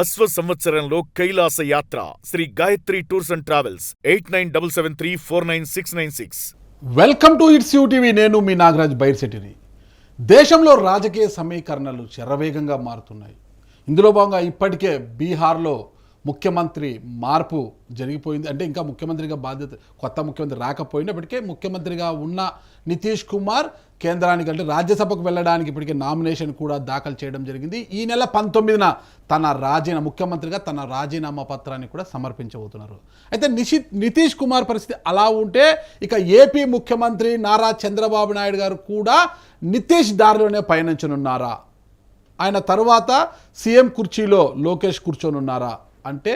అశ్వ సంవత్సరంలో కైలాస యాత్ర Sri Gayatri tours and travels 8977349696. Welcome to its UTV. నేను మీ నాగరాజ్ బైర్సెటిని. దేశంలో రాజకీయ సమీకరణలు శరవేగంగా మారుతున్నాయి. ఇందులో భాగంగా ఇప్పటికే బీహార్లో ముఖ్యమంత్రి మార్పు జరిగిపోయింది. అంటే ఇంకా ముఖ్యమంత్రిగా కొత్త ముఖ్యమంత్రి రాకపోయినప్పటికే ముఖ్యమంత్రిగా ఉన్న నితీష్ కుమార్ కేంద్రానికి అంటే రాజ్యసభకు వెళ్ళడానికి ఇప్పటికే నామినేషన్ కూడా దాఖలు చేయడం జరిగింది. ఈ నెల 19న ముఖ్యమంత్రిగా తన రాజీనామా పత్రాన్ని కూడా సమర్పించబోతున్నారు. అయితే నితీష్ కుమార్ పరిస్థితి అలా ఉంటే ఇక ఏపీ ముఖ్యమంత్రి నారా చంద్రబాబు నాయుడు గారు కూడా నితీష్ దారిలోనే పయనించనున్నారా? ఆయన తరువాత సీఎం కుర్చీలో లోకేష్ కూర్చొనున్నారా అంటే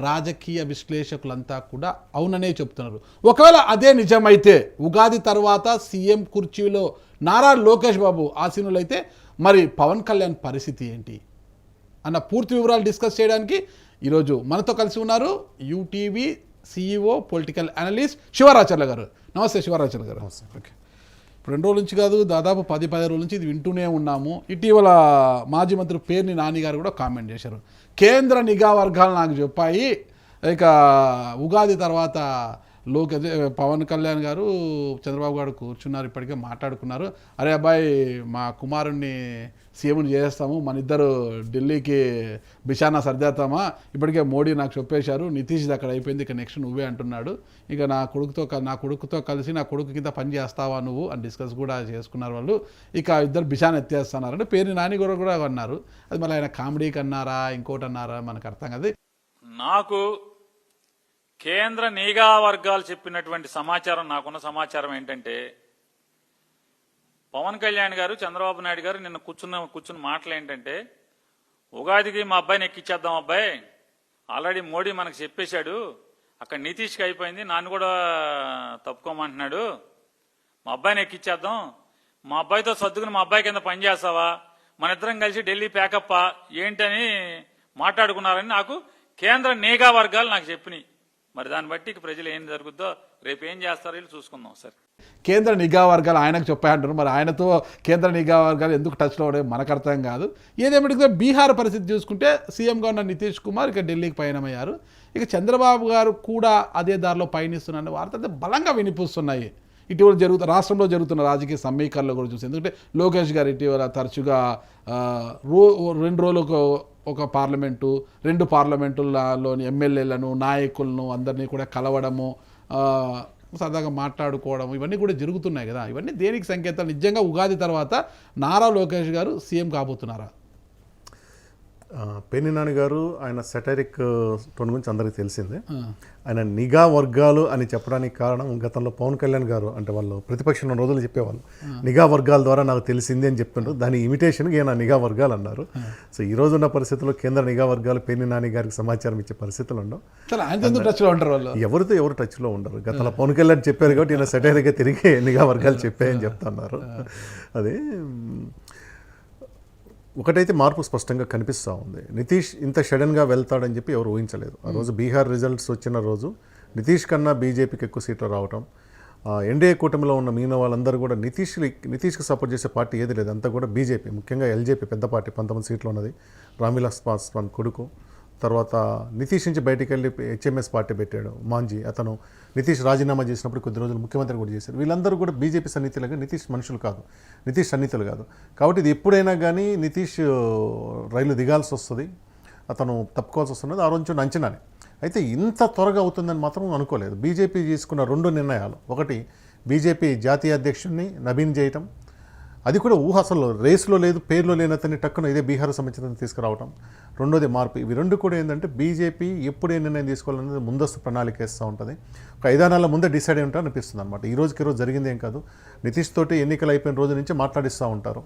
రాజకీయ విశ్లేషకులంతా కూడా అవుననే చెప్తున్నారు. ఒకవేళ అదే నిజమైతే ఉగాది తర్వాత సీఎం కుర్చీలో నారా లోకేష్ బాబు ఆసీనులైతే మరి పవన్ కళ్యాణ్ పరిస్థితి ఏంటి అన్న పూర్తి వివరాలు డిస్కస్ చేయడానికి ఈరోజు మనతో కలిసి ఉన్నారు యూటీవీ CEO పొలిటికల్ అనలిస్ట్ శివరాచర్ల గారు. నమస్తే శివరాచర్ల గారు. నమస్తే. ఓకే, ఇప్పుడు 2 రోజుల నుంచి కాదు, దాదాపు 10-15 రోజుల నుంచి ఇది వింటూనే ఉన్నాము. ఇటీవల మాజీ మంత్రి పేర్ని నాని గారు కూడా కామెంట్ చేశారు. కేంద్ర నిఘా వర్గాలు నాకు చెప్పాయి, ఇక ఉగాది తర్వాత పవన్ కళ్యాణ్ గారు చంద్రబాబు గారు కూర్చున్నారు, ఇప్పటికే మాట్లాడుకున్నారు. అరే అబ్బాయి, మా కుమారుణ్ణి సీఎంని చేస్తాము, మన ఇద్దరు ఢిల్లీకి బిషానా సర్దేస్తామా, ఇప్పటికే మోడీ నాకు చెప్పేశారు, నితీష్ అక్కడ అయిపోయింది, ఇక నెక్స్ట్ నువ్వే అంటున్నాడు, ఇక నా కొడుకుతో కలిసి నా కొడుకు కింద పని చేస్తావా నువ్వు అని డిస్కస్ కూడా చేసుకున్నారు వాళ్ళు. ఇక ఇద్దరు బిషాన్ ఎత్తేస్తున్నారంటే పేరు నాని కూడా అన్నారు. అది మళ్ళీ ఆయన కామెడీకి అన్నారా ఇంకోటి అన్నారా మనకు అర్థం కాదు. నాకు కేంద్ర నిఘా వర్గాలు చెప్పినటువంటి సమాచారం, నాకున్న సమాచారం ఏంటంటే పవన్ కళ్యాణ్ గారు చంద్రబాబు నాయుడు గారు నిన్న కూర్చున్న మాటలు ఏంటంటే, ఉగాదికి మా అబ్బాయిని ఎక్కిచ్చేద్దాం, అబ్బాయి ఆల్రెడీ మోడీ మనకు చెప్పేశాడు, అక్కడ నితీష్కి అయిపోయింది, నన్ను కూడా తప్పుకోమంటున్నాడు, మా అబ్బాయిని ఎక్కిచ్చేద్దాం, మా అబ్బాయితో సర్దుకుని మా అబ్బాయి కింద పనిచేస్తావా, మన ఇద్దరం కలిసి ఢిల్లీ ప్యాకప్పా ఏంటని మాట్లాడుకున్నారని నాకు కేంద్ర నిఘా వర్గాలు నాకు చెప్పినాయి. మరి దాన్ని బట్టి ప్రజలు ఏం జరుగుద్దో రేపు ఏం చేస్తారో వీళ్ళు చూసుకుందాం సార్. కేంద్ర నిఘా వర్గాలు ఆయనకు చెప్పాయంటారు, మరి ఆయనతో కేంద్ర నిఘా వర్గాలు ఎందుకు టచ్లో ఉండే మనకు అర్థం కాదు. ఏదేమిటి బీహార్ పరిస్థితి చూసుకుంటే సీఎంగా ఉన్న నితీష్ కుమార్ ఇక ఢిల్లీకి పయనమయ్యారు. ఇక చంద్రబాబు గారు కూడా అదే దారిలో పయనిస్తున్న వార్తలు బలంగా వినిపిస్తున్నాయి. ఇటీవల రాష్ట్రంలో జరుగుతున్న రాజకీయ సమీకరణలు కూడా చూసి, ఎందుకంటే లోకేష్ గారు ఇటీవల తరచుగా 2 రోజులకు ఒక పార్లమెంటు, 2 పార్లమెంటులలోని ఎమ్మెల్యేలను నాయకులను అందరినీ కూడా కలవడము, సరదాగా మాట్లాడుకోవడం, ఇవన్నీ కూడా జరుగుతున్నాయి కదా. ఇవన్నీ దేనికి సంకేతాలు? నిజంగా ఉగాది తర్వాత నారా లోకేష్ గారు సీఎం కాబోతున్నారా? పేర్ని నాని గారు ఆయన సెటరిక్ టోన్ గురించి అందరికీ తెలిసిందే. ఆయన నిఘా వర్గాలు అని చెప్పడానికి కారణం గతంలో పవన్ కళ్యాణ్ గారు అంటే వాళ్ళు ప్రతిపక్షంలో రోజులు చెప్పేవాళ్ళు నిఘా వర్గాల ద్వారా నాకు తెలిసింది అని చెప్తున్నారు. దాని ఇమిటేషన్గా ఈయన నిఘా వర్గాలు అన్నారు. సో ఈ రోజు ఉన్న పరిస్థితుల్లో కేంద్ర నిఘా వర్గాలు పేర్ని నాని గారికి సమాచారం ఇచ్చే పరిస్థితులు ఉండవు. ఎవరితో ఎవరు టచ్లో ఉండరు. గతంలో పవన్ కళ్యాణ్ చెప్పారు కాబట్టి ఈయన సెటరిక్గా తిరిగి నిఘా వర్గాలు చెప్పాయని చెప్తున్నారు. అది ఒకటైతే మార్పు స్పష్టంగా కనిపిస్తూ ఉంది. నితీష్ ఇంత సడన్గా వెళ్తాడని చెప్పి ఎవరు ఊహించలేదు. ఆ రోజు బీహార్ రిజల్ట్స్ వచ్చిన రోజు నితీష్ కన్నా బీజేపీకి ఎక్కువ సీట్లు రావటం, ఎన్డీఏ కూటమిలో ఉన్న మిగిలిన వాళ్ళందరూ కూడా నితీష్కి సపోర్ట్ చేసే పార్టీ ఏది లేదు, అంతా కూడా బీజేపీ, ముఖ్యంగా ఎల్జేపీ పెద్ద పార్టీ 19 సీట్లు ఉన్నది. రామ్విలాస్ పాస్వాన్ కొడుకు. తర్వాత నితీష్ నుంచి బయటికి వెళ్ళి HMS పార్టీ పెట్టాడు మాంజీ, అతను నితీష్ రాజీనామా చేసినప్పుడు కొద్ది రోజులు ముఖ్యమంత్రి కూడా చేశారు. వీళ్ళందరూ కూడా బీజేపీ సన్నిహితులుగా, నితీష్ మనుషులు కాదు, నితీష్ సన్నిహితులు కాదు. కాబట్టి ఇది ఎప్పుడైనా కానీ నితీష్ రైలు దిగాల్సి వస్తుంది, అతను తప్పుకోవాల్సి వస్తున్నది ఆ రోజు అంచనానే. అయితే ఇంత త్వరగా అవుతుందని మాత్రం అనుకోలేదు. బీజేపీ తీసుకున్న 2 నిర్ణయాలు, ఒకటి బీజేపీ జాతీయ అధ్యక్షుడిని నవీన్ చేయటం, అది కూడా ఊహ అసలు రేసులో లేదు, పేరులో లేని అతన్ని టక్కున ఇదే బీహార్ సంబంధించిన తీసుకురావటం, రెండోది మార్పు. ఇవి 2 కూడా ఏంటంటే బీజేపీ ఎప్పుడు ఏ నిర్ణయం తీసుకోవాలనేది ముందస్తు ప్రణాళిక వేస్తూ ఉంటుంది. ఒక 5-6 నెలల ముందే డిసైడ్ అయి ఉంటారు అనిపిస్తుంది అనమాట. ఈ రోజుకి రోజు జరిగింది ఏం కాదు. నితీష్ తోటి ఎన్నికలు అయిపోయిన రోజు నుంచి మాట్లాడిస్తూ ఉంటారు.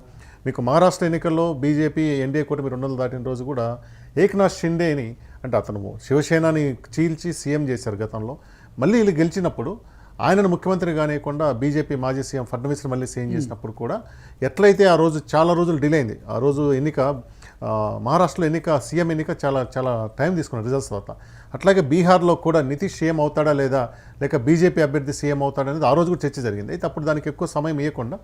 మీకు మహారాష్ట్ర ఎన్నికల్లో బీజేపీ ఎన్డీఏ కూటమి 200 దాటిన రోజు కూడా ఏక్నాథ్ షిండేని, అంటే అతను శివసేనని చీల్చి సీఎం చేశారు గతంలో, మళ్ళీ వీళ్ళు గెలిచినప్పుడు ఆయనను ముఖ్యమంత్రి కానివ్వకుండా బీజేపీ మాజీ సీఎం ఫడ్నవీస్ని మళ్ళీ సీఎం చేసినప్పుడు కూడా ఎట్లయితే ఆ రోజు చాలా రోజులు డిలే అయింది. ఆ రోజు ఎన్నిక మహారాష్ట్రలో సీఎం ఎన్నిక చాలా చాలా టైం తీసుకున్నారు రిజల్ట్స్ తర్వాత. అట్లాగే బీహార్లో కూడా నితీష్ సీఎం అవుతాడా లేదా, లేక బీజేపీ అభ్యర్థి సీఎం అవుతాడా అనేది ఆ రోజు కూడా చర్చ జరిగింది. అయితే అప్పుడు దానికి ఎక్కువ సమయం ఇవ్వకుండా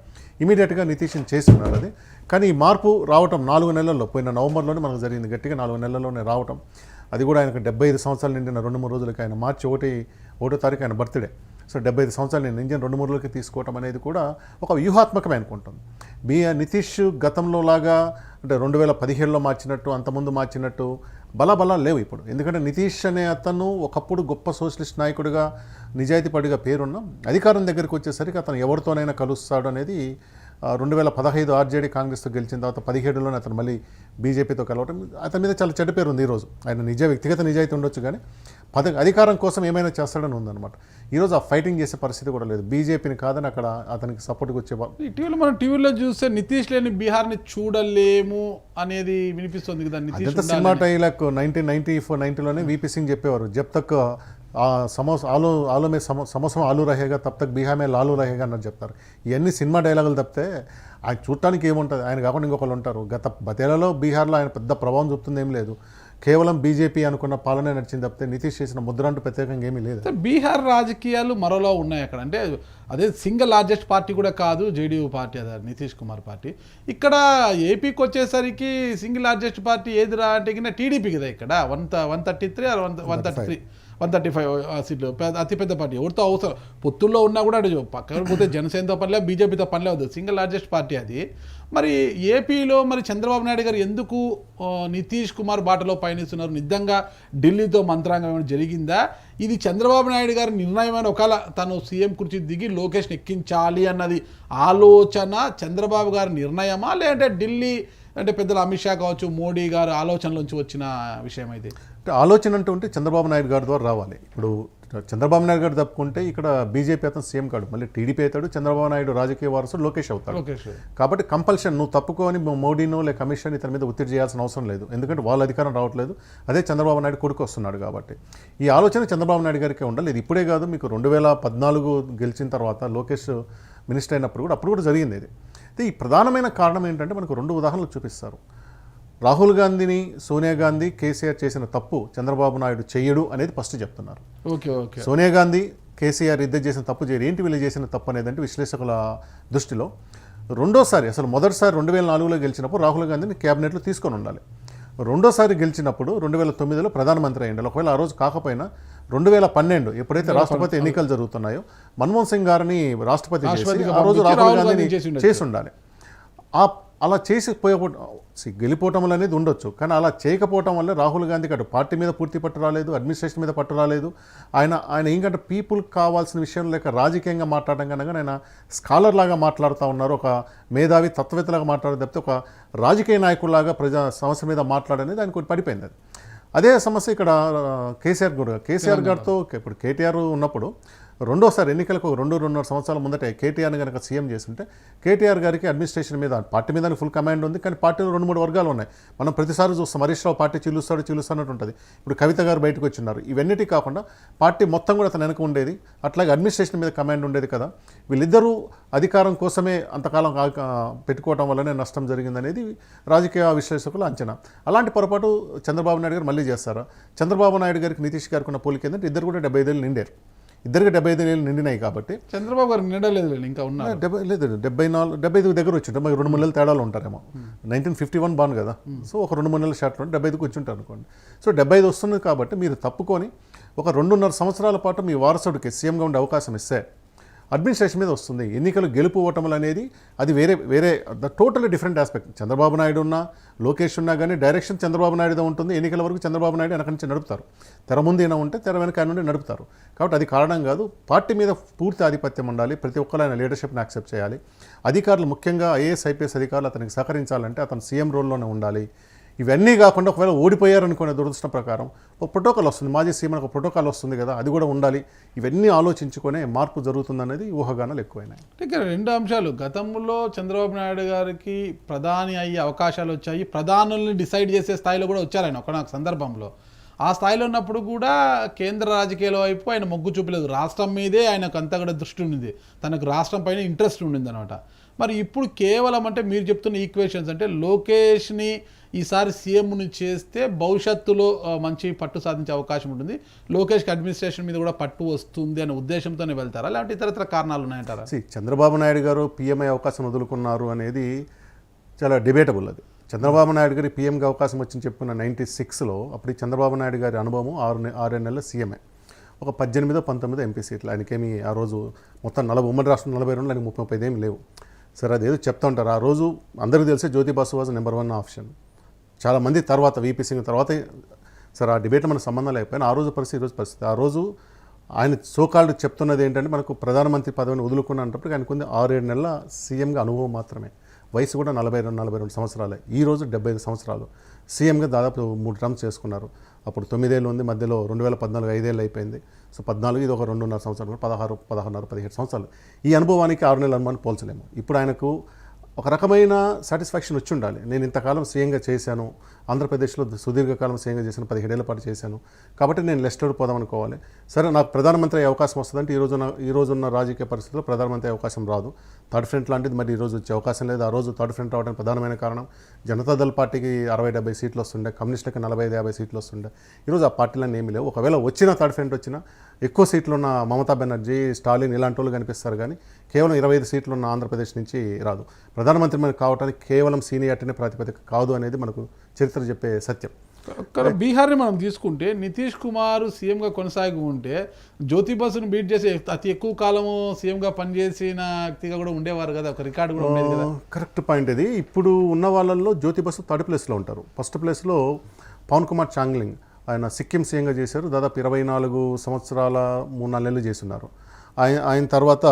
ఇమీడియట్గా నితీష్ని చేస్తున్నారు అది. కానీ ఈ మార్పు రావటం 4 నెలల్లో, పోయిన నవంబర్లోనే మనకు జరిగింది, గట్టిగా 4 నెలల్లోనే రావటం. అది కూడా ఆయనకు 75 సంవత్సరాలు నిండిన 2-3 రోజులకి, ఆయన మార్చి 1వ తారీఖు ఆయన బర్త్డే. సో 75 సంవత్సరాలు నేను ఇండియన్ 2-3 రోజులకి తీసుకోవటం అనేది కూడా ఒక వ్యూహాత్మకమే అనుకుంటాం. నితీష్ గతంలో లాగా అంటే 2017లో మార్చినట్టు, అంతకుముందు మార్చినట్టు బలాబలాలు లేవు ఇప్పుడు. ఎందుకంటే నితీష్ అనే అతను ఒకప్పుడు గొప్ప సోషలిస్ట్ నాయకుడిగా, నిజాయితీపడిగా పేరున్న, అధికారం దగ్గరికి వచ్చేసరికి అతను ఎవరితోనైనా కలుస్తాడు అనేది 2015 ఆర్జేడీ కాంగ్రెస్తో గెలిచిన తర్వాత 17లోనే అతను మళ్ళీ బీజేపీతో కలవటం, అతని మీద చాలా చెడ్డ పేరు ఉంది ఈరోజు. ఆయన వ్యక్తిగత నిజాయితీ ఉండొచ్చు కానీ అధికారం కోసం ఏమైనా చేస్తాడని ఉందన్నమాట. ఈరోజు ఆ ఫైటింగ్ చేసే పరిస్థితి కూడా లేదు. బీజేపీని కాదని అక్కడ అతనికి సపోర్ట్గా వచ్చే ఇటీవల మనం టీవీలో చూస్తే నితీష్ లేని బీహార్ని చూడలేము అనేది వినిపిస్తుంది కదా. నితీష్ సినిమా డైలాగ్ 1994-90లోనే వీపీ సింగ్ చెప్పేవారు, జబ్ తక్ ఆలో మే సమోసా ఆలు రహేగా తబ్ తక్ బీహార్ మే లాలు రహేగా అన్నట్టు చెప్తారు. ఇవన్నీ సినిమా డైలాగులు తప్పితే ఆయన చూడటానికి ఏముంటుంది, ఆయన కాకుండా ఇంకొకళ్ళు ఉంటారు. గత 10 బీహార్లో ఆయన పెద్ద ప్రభావం చూపుతుంది ఏం లేదు. కేవలం బీజేపీ అనుకున్న పాలనే నడిచింది తప్పితే నితీష్ చేసిన ముద్ర అంటూ ప్రత్యేకంగా ఏమీ లేదు. బీహార్ రాజకీయాలు మరోలా ఉన్నాయి అక్కడ. అంటే అదే సింగిల్ లార్జెస్ట్ పార్టీ కూడా కాదు జేడీయూ పార్టీ, అదే నితీష్ కుమార్ పార్టీ. ఇక్కడ ఏపీకి వచ్చేసరికి సింగిల్ లార్జెస్ట్ పార్టీ ఏదిరా అంటే కింద టీడీపీ కదా. ఇక్కడ 133 135 సీట్లు అతిపెద్ద పార్టీ. ఎవరితో అవసరం పొత్తుల్లో ఉన్నా కూడా అటు పక్కన పోతే జనసేనతో పనిలే, బీజేపీతో పనిలే వద్దు, సింగిల్ లార్జెస్ట్ పార్టీ అది. మరి ఏపీలో మరి చంద్రబాబు నాయుడు గారు ఎందుకు నితీష్ కుమార్ బాటలో పయనిస్తున్నారు? నిజంగా ఢిల్లీతో మంత్రాంగం ఏమైనా జరిగిందా? ఇది చంద్రబాబు నాయుడు గారి నిర్ణయమైన, ఒకవేళ తను సీఎం కుర్చీ దిగి లోకేష్ని ఎక్కించాలి అన్నది ఆలోచన చంద్రబాబు గారి నిర్ణయమా, లేదంటే ఢిల్లీ అంటే పెద్దలు అమిత్ షా కావచ్చు, మోడీ గారు ఆలోచనలోంచి వచ్చిన విషయం అయితే? ఆలోచన అంటూ ఉంటే చంద్రబాబు నాయుడు గారి ద్వారా రావాలి. ఇప్పుడు చంద్రబాబు నాయుడు గారు తప్పుకుంటే ఇక్కడ బీజేపీ అతను సీఎం కాడు, మళ్ళీ టీడీపీ అవుతాడు, చంద్రబాబు నాయుడు రాజకీయ వారసుడు లోకేష్ అవుతాడు. కాబట్టి కంపల్షన్ నువ్వు తప్పుకొని మోడీనో లేక అమిత్ షాని ఇతని మీద ఒత్తిడి చేయాల్సిన అవసరం లేదు. ఎందుకంటే వాళ్ళ అధికారం రావట్లేదు, అదే చంద్రబాబు నాయుడు కొడుకు వస్తున్నాడు. కాబట్టి ఈ ఆలోచన చంద్రబాబు నాయుడు గారికే ఉండాలి. ఇది ఇప్పుడే కాదు, మీకు 2014 గెలిచిన తర్వాత లోకేష్ మినిస్టర్ అయినప్పుడు కూడా అప్పుడు కూడా జరిగింది ఇది. అయితే ఈ ప్రధానమైన కారణం ఏంటంటే మనకు 2 ఉదాహరణలు చూపిస్తారు. రాహుల్ గాంధీని, సోనియా గాంధీ, కేసీఆర్ చేసిన తప్పు చంద్రబాబు నాయుడు చెయ్యడు అనేది ఫస్ట్ చెప్తున్నారు. సోనియా గాంధీ, కేసీఆర్ ఇద్దరు చేసిన తప్పు చేయరు. ఏంటి వీళ్ళు చేసిన తప్పు అనేది అంటే విశ్లేషకుల దృష్టిలో రెండోసారి, అసలు మొదటిసారి 2004లో గెలిచినప్పుడు రాహుల్ గాంధీని క్యాబినెట్లో తీసుకొని ఉండాలి. రెండోసారి గెలిచినప్పుడు 2009లో ప్రధానమంత్రి అయ్యిండాలి. ఒకవేళ ఆ రోజు కాకపోయినా 2012 ఎప్పుడైతే రాష్ట్రపతి ఎన్నికలు జరుగుతున్నాయో మన్మోహన్ సింగ్ గారిని రాష్ట్రపతి చేసి ఆ రోజు రాహుల్ గాంధీని చేసి ఉండాలి. అలా గెలిపోవటం అనేది ఉండొచ్చు, కానీ అలా చేయకపోవటం వల్ల రాహుల్ గాంధీకి అటు పార్టీ మీద పూర్తి పట్టు రాలేదు, అడ్మినిస్ట్రేషన్ మీద పట్టు రాలేదు. ఆయన ఏంటంటే పీపుల్కి కావాల్సిన విషయం లేక రాజకీయంగా మాట్లాడడం కనుక ఆయన స్కాలర్ లాగా మాట్లాడుతూ ఉన్నారు, ఒక మేధావి తత్వవేత్తలాగా మాట్లాడే తప్పితే ఒక రాజకీయ నాయకుల్లాగా ప్రజా సమస్య మీద మాట్లాడనేది ఆయన కొన్ని పడిపోయింది. అదే సమస్య ఇక్కడ కేసీఆర్ గారితో ఇప్పుడు కేటీఆర్ ఉన్నప్పుడు రెండోసారి ఎన్నికలకు 2-2.5 సంవత్సరాల ముందట కేటీఆర్ని కనుక సీఎం చేస్తుంటే కేటీఆర్ గారికి అడ్మినిస్ట్రేషన్ మీద, పార్టీ మీద ఫుల్ కమాండ్ ఉంది. కానీ పార్టీలో 2-3 వర్గాలు ఉన్నాయి. మనం ప్రతిసారి చూస్తాం, హరీష్ రావు పార్టీ చిల్లుస్తున్నట్టు ఉంటుంది. ఇప్పుడు కవిత గారు బయటకు వచ్చిన్నారు. ఇవన్నిటి కాకుండా పార్టీ మొత్తం కూడా తన వెనక ఉండేది, అట్లాగే అడ్మినిస్ట్రేషన్ మీద కమాండ్ ఉండేది కదా. వీళ్ళిద్దరూ అధికారం కోసమే అంతకాలం పెట్టుకోవడం వల్లనే నష్టం జరిగిందనేది రాజకీయ విశ్లేషకుల అంచనా. అలాంటి పొరపాటు చంద్రబాబు నాయుడు గారు మళ్ళీ చేస్తారా? చంద్రబాబు నాయుడు గారికి నితీష్ గారికి ఉన్న పోలిక ఏంటంటే ఇద్దరు కూడా 75 ఏళ్ళు నిండారు. ఇద్దరికి 75 ఏళ్ళు నిండినాయి కాబట్టి చంద్రబాబు గారు నిండలేదు, ఇంకా ఉన్నారు. 75 దగ్గర వచ్చి 2-3 నెలల తేడాలు ఉంటారేమో. 1951 బాగుంది కదా, సో ఒక 2-3 నెలల షార్ట్లో 75కి వచ్చి ఉంటారు అనుకోండి. సో 75 వస్తుంది కాబట్టి మీరు తప్పుకొని ఒక 2.5 సంవత్సరాల పాటు మీ వారసుడికి సీఎంగా ఉండే అవకాశం ఇస్తే అడ్మినిస్ట్రేషన్ మీద వస్తుంది. ఎన్నికలు గెలుపు ఓటములు అనేది అది వేరే totally different aspect. Chandrababu Naidu ఉన్నా, లోకేష్ ఉన్నా కానీ డైరెక్షన్ చంద్రబాబు నాయుడుతో ఉంటుంది. ఎన్నికల వరకు చంద్రబాబు నాయుడు వెనక నుంచి నడుపుతారు. తెర ముందు అయినా ఉంటే తెర వెనక నుండి నడుపుతారు. కాబట్టి అది కారణం కాదు. పార్టీ మీద పూర్తి ఆధిపత్యం ఉండాలి. ప్రతి ఒక్కరు ఆయన లీడర్షిప్ని యాక్సెప్ట్ చేయాలి. అధికారులు ముఖ్యంగా ఐఏఎస్, ఐపీఎస్ అధికారులు అతనికి సహకరించాలంటే అతను సీఎం రోల్లోనే ఉండాలి. ఇవన్నీ కాకుండా ఒకవేళ ఓడిపోయారనుకునే దురదృష్టం ప్రకారం ఒక ప్రోటోకాల్ వస్తుంది, మాజీ సీఎం ఒక ప్రోటోకాల్ వస్తుంది కదా, అది కూడా ఉండాలి. ఇవన్నీ ఆలోచించుకునే మార్పు జరుగుతుందనేది ఊహాగానాలు ఎక్కువైనాయి. ఇక్కడ 2 అంశాలు. గతంలో చంద్రబాబు నాయుడు గారికి ప్రధాని అయ్యే అవకాశాలు వచ్చాయి, ప్రధానుల్ని డిసైడ్ చేసే స్థాయిలో కూడా వచ్చారు ఆయన ఒకనొక సందర్భంలో. ఆ స్థాయిలో ఉన్నప్పుడు కూడా కేంద్ర రాజకీయాల వైపు ఆయన మొగ్గు చూపలేదు. రాష్ట్రం మీదే ఆయనకు అంతా కూడా దృష్టి ఉండింది, తనకు రాష్ట్రం పైన ఇంట్రెస్ట్ ఉండింది అనమాట. మరి ఇప్పుడు కేవలం అంటే మీరు చెప్తున్న ఈక్వేషన్స్ అంటే లోకేష్ని ఈసారి సీఎంను చేస్తే భవిష్యత్తులో మంచి పట్టు సాధించే అవకాశం ఉంటుంది, లోకేష్కి అడ్మినిస్ట్రేషన్ మీద కూడా పట్టు వస్తుంది అనే ఉద్దేశంతోనే వెళ్తారా, లేదంటే ఇతరత్ర కారణాలు ఉన్నాయంటారా? చంద్రబాబు నాయుడు గారు పీఎంఐ అవకాశం వదులుకున్నారు అనేది చాలా డిబేటబుల్. అది చంద్రబాబు నాయుడు గారి పీఎంగా అవకాశం వచ్చింది చెప్పుకున్న 96లో అప్పుడు చంద్రబాబు నాయుడు గారి అనుభవం 6 నెలల సీఎంఏ, ఒక 18-19 ఎంపీ సీట్లు. ఆయనకేమి ఆ రోజు మొత్తం ఉమ్మడి రాష్ట్రం 42, ఆయనకి 35 ఏమి లేవు. సరే అదేదో చెప్తా ఉంటారు. ఆ రోజు అందరికీ తెలిసే జ్యోతి బసు వాజ్ నెంబర్ 1 ఆప్షన్. చాలామంది తర్వాత వీపీ సింగ్ తర్వాత, సరే ఆ డిబేట్లో మనకు సంబంధం లేకపోయినా ఆ రోజు పరిస్థితి ఈరోజు పరిస్థితి. ఆ రోజు ఆయన సోకాల్డ్ చెప్తున్నది ఏంటంటే మనకు ప్రధానమంత్రి పదవిని వదులుకున్నప్పుడు ఆయనకు 6-7 నెలల సీఎంగా అనుభవం మాత్రమే. వయసు కూడా 42 సంవత్సరాలే. ఈరోజు 75 సంవత్సరాలు. సీఎంగా దాదాపు 3 టర్మ్స్ చేసుకున్నారు. అప్పుడు 9 ఏళ్ళు ఉంది, మధ్యలో 2014 5 ఏళ్ళు అయిపోయింది. సో 14, ఇది ఒక 2.5 సంవత్సరాలు, 16, 16, 17 సంవత్సరాలు. ఈ అనుభవానికి 6 నెలల అనుభవాన్ని పోల్చలేము. ఇప్పుడు ఆయనకు ఒక రకమైన సాటిస్ఫాక్షన్ వచ్చి ఉండాలి. నేను ఇంతకాలం సీఎంగా చేశాను, ఆంధ్రప్రదేశ్లో సుదీర్ఘకాలం సీఎంగా చేశాను, 17 ఏళ్ల పాటు చేశాను, కాబట్టి నేను లెస్టర్ పోదాం అనుకోవాలి. సరే నాకు ప్రధానమంత్రి అయ్యే అవకాశం వస్తుందంటే ఈ రోజున్న రాజకీయ పరిస్థితుల్లో ప్రధానమంత్రి అవకాశం రాదు. థర్డ్ ఫ్రంట్ లాంటిది మరి ఈరోజు వచ్చే అవకాశం లేదు. ఆ రోజు థర్డ్ ఫ్రంట్ రావడానికి ప్రధానమైన కారణం జనతాదళ్ పార్టీకి 60-70 సీట్లు వస్తుండే, కమ్యూనిస్టులకి 45-50 సీట్లు వస్తుండే. ఈరోజు ఆ పార్టీలన్నీ ఏమీ లేవు. ఒకవేళ వచ్చిన థర్డ్ ఫ్రంట్ వచ్చినా ఎక్కువ సీట్లు ఉన్న మమతా బెనర్జీ, స్టాలిన్ ఇలాంటి వాళ్ళు కనిపిస్తారు, కానీ కేవలం 25 సీట్లు ఉన్న ఆంధ్రప్రదేశ్ నుంచి రాదు. ప్రధానమంత్రి మనకు కావడానికి కేవలం సీనియారిటీనే ప్రాతిపదిక కాదు అనేది మనకు చరిత్ర చెప్పే సత్యం. బీహార్ని మనం తీసుకుంటే నితీష్ కుమార్ సీఎంగా కొనసాగి ఉంటే జ్యోతి బసును బీట్ చేసి అతి ఎక్కువ కాలము సీఎంగా పనిచేసిన వ్యక్తిగా కూడా ఉండేవారు కదా, ఒక రికార్డు కూడా ఉండేది కదా. కరెక్ట్ పాయింట్ ఇది. ఇప్పుడు ఉన్న వాళ్ళల్లో జ్యోతి బసు థర్డ్ ప్లేస్లో ఉంటారు. ఫస్ట్ ప్లేస్లో పవన్ కుమార్ చాంగ్లింగ్, ఆయన సిక్కిం సీఎంగా చేశారు. దాదాపు 24 సంవత్సరాల 3-4 నెలలు చేస్తున్నారు. ఆయన తర్వాత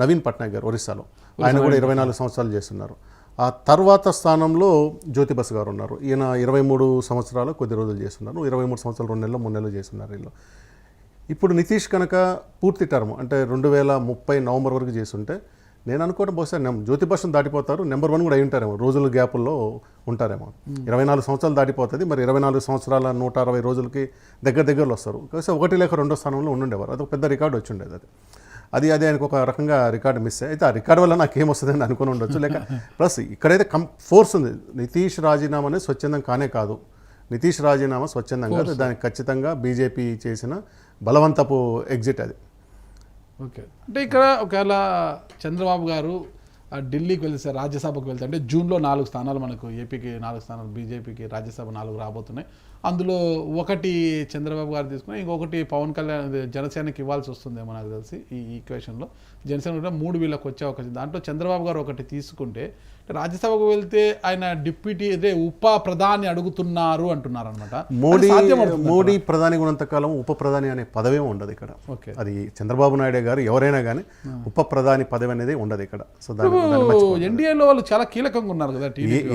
నవీన్ పట్నాయక్ గారు ఒరిస్సాలో, ఆయన కూడా 24 సంవత్సరాలు చేస్తున్నారు. ఆ తర్వాత స్థానంలో జ్యోతి బసు గారు ఉన్నారు. ఈయన 23 సంవత్సరాలు కొద్ది రోజులు చేస్తున్నారు. 23 సంవత్సరాలు 2 నెలలు 3 నెలలు చేస్తున్నారు వీళ్ళు. ఇప్పుడు నితీష్ కనుక పూర్తి టర్మ్ అంటే 2030 నవంబర్ వరకు చేస్తుంటే నేను అనుకోవడం బహుశా జ్యోతి బసును దాటిపోతారు, నెంబర్ 1 కూడా అయి ఉంటారేమో, రోజుల గ్యాపుల్లో ఉంటారేమో. 24 సంవత్సరాలు దాటిపోతుంది. మరి 24 సంవత్సరాల 160 రోజులకి దగ్గరలో వస్తారు. బహుశా 1 లేక 2వ స్థానంలో ఉండుండేవారు. అదొక పెద్ద రికార్డు వచ్చి ఉండేది. అది ఆయనకు ఒక రకంగా రికార్డు మిస్ అయితే ఆ రికార్డు వల్ల నాకేమొస్తుందని అనుకుని ఉండొచ్చు. లేక ప్లస్ ఇక్కడైతే ఫోర్స్ ఉంది. నితీష్ రాజీనామా అనేది స్వచ్ఛందం కాదు. నితీష్ రాజీనామా స్వచ్ఛందం కాదు, దానికి ఖచ్చితంగా బీజేపీ చేసిన బలవంతపు ఎగ్జిట్ అది. ఓకే, అంటే ఇక్కడ ఒకవేళ చంద్రబాబు గారు ఢిల్లీకి వెళ్తే, రాజ్యసభకు వెళ్తే, అంటే జూన్లో 4 స్థానాలు మనకు ఏపీకి 4 స్థానాలు, బీజేపీకి రాజ్యసభ 4 రాబోతున్నాయి. అందులో ఒకటి చంద్రబాబు గారు తీసుకుని ఇంకొకటి పవన్ కళ్యాణ్ జనసేనకి ఇవ్వాల్సి వస్తుందేమో నాకు తెలిసి. ఈ ఈక్వేషన్లో జనసేన కూడా 3 వీళ్ళకి వచ్చే అవకాశం. దాంట్లో చంద్రబాబు గారు ఒకటి తీసుకుంటే రాజ్యసభకు వెళ్తే ఆయన డిప్యూటీ అదే ఉప ప్రధాని అడుగుతున్నారు అంటున్నారు అనమాట. మోడీ ప్రధాని ఉన్నంతకాలం ఉప ప్రధాని అనే పదవే ఉండదు ఇక్కడ. అది చంద్రబాబు నాయుడు గారు ఎవరైనా కానీ ఉప ప్రధాని పదవి అనేది ఉండదు ఇక్కడ. సో ఎన్డీఏలో వాళ్ళు చాలా కీలకంగా ఉన్నారు కదా,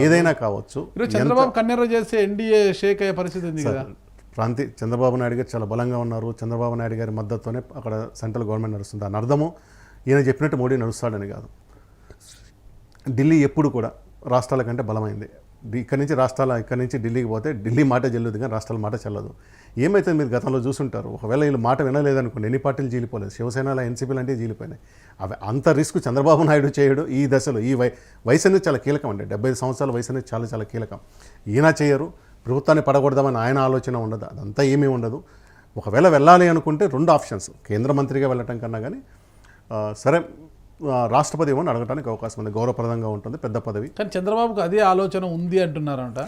ఏదైనా కావచ్చు. చంద్రబాబు కన్నెర చేస్తే ఎన్డీఏ షేక్ అయ్యే పరిస్థితి ఉంది కదా. చంద్రబాబు నాయుడు గారు చాలా బలంగా ఉన్నారు. చంద్రబాబు నాయుడు గారి మద్దతుతోనే అక్కడ సెంట్రల్ గవర్నమెంట్ నడుస్తుంది. దాని అర్థము ఈయన చెప్పినట్టు మోడీ నడుస్తాడని కాదు. ఢిల్లీ ఎప్పుడు కూడా రాష్ట్రాల కంటే బలమైంది. ఇక్కడి నుంచి ఢిల్లీకి పోతే ఢిల్లీ మాట చెల్లదు, కానీ రాష్ట్రాల మాట చెల్లదు. ఏమైతే మీరు గతంలో చూసుంటారు, ఒకవేళ వీళ్ళు మాట వినలేదనుకోండి, ఎన్ని పార్టీలు జీలిపోలేదు. శివసేన ఎన్సీపీ లాంటివి జీలిపోయినాయి. అవి అంత రిస్క్ చంద్రబాబు నాయుడు చేయడు ఈ దశలో. ఈ వయసు అనేది చాలా కీలకం అండి. 75 సంవత్సరాల వయసు అనేది చాలా చాలా కీలకం. ఈయన చేయరు, ప్రభుత్వాన్ని పడగొడదామని ఆయన ఆలోచన ఉండదు, అదంతా ఏమీ ఉండదు. ఒకవేళ వెళ్ళాలి అనుకుంటే 2 ఆప్షన్స్, కేంద్ర మంత్రిగా వెళ్ళటం కన్నా కానీ సరే రాష్ట్రపతి ఇవ్వని అడగడానికి అవకాశం ఉంది. గౌరవప్రదంగా ఉంటుంది, పెద్ద పదవి. కానీ చంద్రబాబుకు అదే ఆలోచన ఉంది అంటున్నారంట.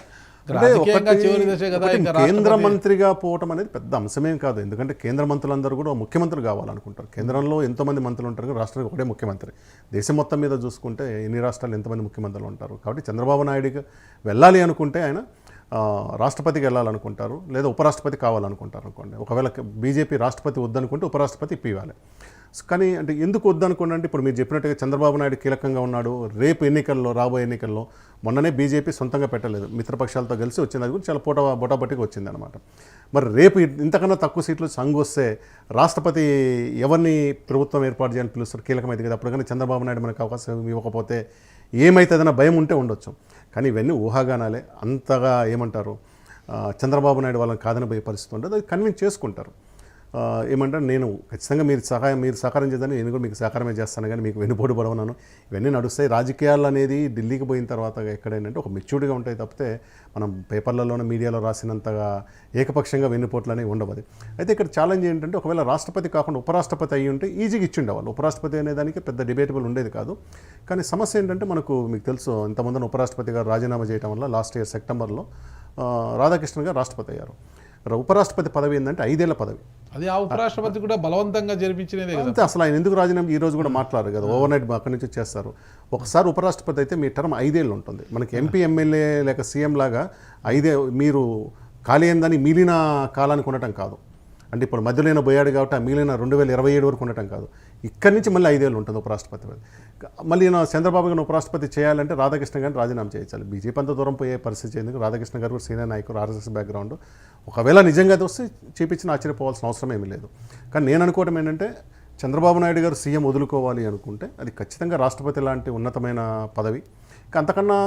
కేంద్ర మంత్రిగా పోవటం అనేది పెద్ద అంశమేం కాదు. ఎందుకంటే కేంద్ర మంత్రులందరూ కూడా ముఖ్యమంత్రులు కావాలనుకుంటారు. కేంద్రంలో ఎంతోమంది మంత్రులు ఉంటారు, రాష్ట్రానికి ఒకటే ముఖ్యమంత్రి. దేశం మొత్తం మీద చూసుకుంటే ఎన్ని రాష్ట్రాలు ఎంతమంది ముఖ్యమంత్రులు ఉంటారు. కాబట్టి చంద్రబాబు నాయుడుకి వెళ్ళాలి అనుకుంటే ఆయన రాష్ట్రపతికి వెళ్ళాలనుకుంటారు, లేదా ఉపరాష్ట్రపతి కావాలనుకుంటారు అనుకోండి. ఒకవేళ బీజేపీ రాష్ట్రపతి వద్దనుకుంటే ఉపరాష్ట్రపతి ఇప్పివ్వాలి. కానీ అంటే ఎందుకు వద్దనుకోండి అంటే, ఇప్పుడు మీరు చెప్పినట్టుగా చంద్రబాబు నాయుడు కీలకంగా ఉన్నాడు. రేపు ఎన్నికల్లో, రాబోయే ఎన్నికల్లో మొన్ననే బీజేపీ సొంతంగా పెట్టలేదు, మిత్రపక్షాలతో కలిసి వచ్చింది. అది కూడా చాలా బొటాబొట్టిగా వచ్చింది అనమాట. మరి రేపు ఇంతకన్నా తక్కువ సీట్లు సంఘ్ వస్తే రాష్ట్రపతి ఎవరిని ప్రభుత్వం ఏర్పాటు చేయాలని పిలుస్తారు, కీలకమైంది కదా. అప్పుడు కానీ చంద్రబాబు నాయుడు మనకు అవకాశం ఇవ్వకపోతే ఏమైతుందన్న భయం ఉంటే ఉండొచ్చు. కానీ ఇవన్నీ ఊహాగానాలే. అంతగా ఏమంటారు, చంద్రబాబు నాయుడు వాళ్ళని కాదని పోయే పరిస్థితి ఉండదు. అది కన్విన్స్ చేసుకుంటారు. ఏమంటారు, నేను ఖచ్చితంగా మీరు సహకారం చేద్దని నేను కూడా మీకు సహకారమే చేస్తాను, కానీ మీకు వెన్నుపోటు పడవన్నాను. ఇవన్నీ నడుస్తాయి. రాజకీయాలు అనేది ఢిల్లీకి పోయిన తర్వాత ఎక్కడైనా ఒక మెచ్యూర్డ్గా ఉంటాయి తప్పితే మనం పేపర్లలోనే మీడియాలో రాసినంతగా ఏకపక్షంగా వెన్నుపోట్లు అనేవి ఉండవు. అయితే ఇక్కడ ఛాలెంజ్ ఏంటంటే, ఒకవేళ రాష్ట్రపతి కాకుండా ఉపరాష్ట్రపతి అయ్యి ఉంటే ఈజీగా ఇచ్చిండేవాళ్ళు. ఉపరాష్ట్రపతి అనే దానికి పెద్ద డిబేటబుల్ ఉండేది కాదు. కానీ సమస్య ఏంటంటే, మీకు తెలుసు ఇంతమంది ఉపరాష్ట్రపతి గారు రాజీనామా చేయడం వల్ల లాస్ట్ ఇయర్ సెప్టెంబర్లో రాధాకృష్ణన్ గారు రాష్ట్రపతి అయ్యారు. ఉపరాష్ట్రపతి పదవి ఏంటంటే 5 ఏళ్ల పదవి. అది ఆ ఉపరాష్ట్రపతి కూడా బలవంతంగా జరిపించినదే కదా. అంతే, అసలు ఆయన ఎందుకు రాజీనామా ఈ రోజు కూడా మాట్లాడారు కదా, ఓవర్ నైట్ అక్కడి నుంచి చేస్తారు. ఒకసారి ఉపరాష్ట్రపతి అయితే మీ టర్మ్ 5 ఏళ్ళు ఉంటుంది. మనకి ఎంపీ ఎమ్మెల్యే లేక సీఎం లాగా 5 మీరు ఖాళీ అయిందని మిగిలిన కాలానికి ఉండటం కాదు. అంటే ఇప్పుడు మధ్యలో పోయాడు కాబట్టి ఆ మిగిలిన 2027 వరకు ఉండటం కాదు. ఇక్కడి నుంచి మళ్ళీ 5 ఏళ్ళు ఉంటుంది ఉపరాష్ట్రపతి. మళ్ళీ చంద్రబాబు గారిని ఉపరాష్ట్రపతి చేయాలంటే రాధాకృష్ణ గారిని రాజీనామా చేయించాలి. బీజేపీ అంత దూరం పోయే పరిస్థితి ఎందుకు? రాధాకృష్ణ గారు కూడా సీనియర్ నాయకుడు, ఆర్ఎస్ఎస్ బ్యాక్గ్రౌండ్. ఒకవేళ నిజంగా అది వస్తే చేపించిన ఆశ్చర్యపోవాల్సిన అవసరం ఏమీ లేదు. కానీ నేను అనుకోవడం ఏంటంటే, చంద్రబాబు నాయుడు గారు సీఎం వదులుకోవాలి అనుకుంటే అది ఖచ్చితంగా రాష్ట్రపతి లాంటి ఉన్నతమైన పదవి. అంతకన్నా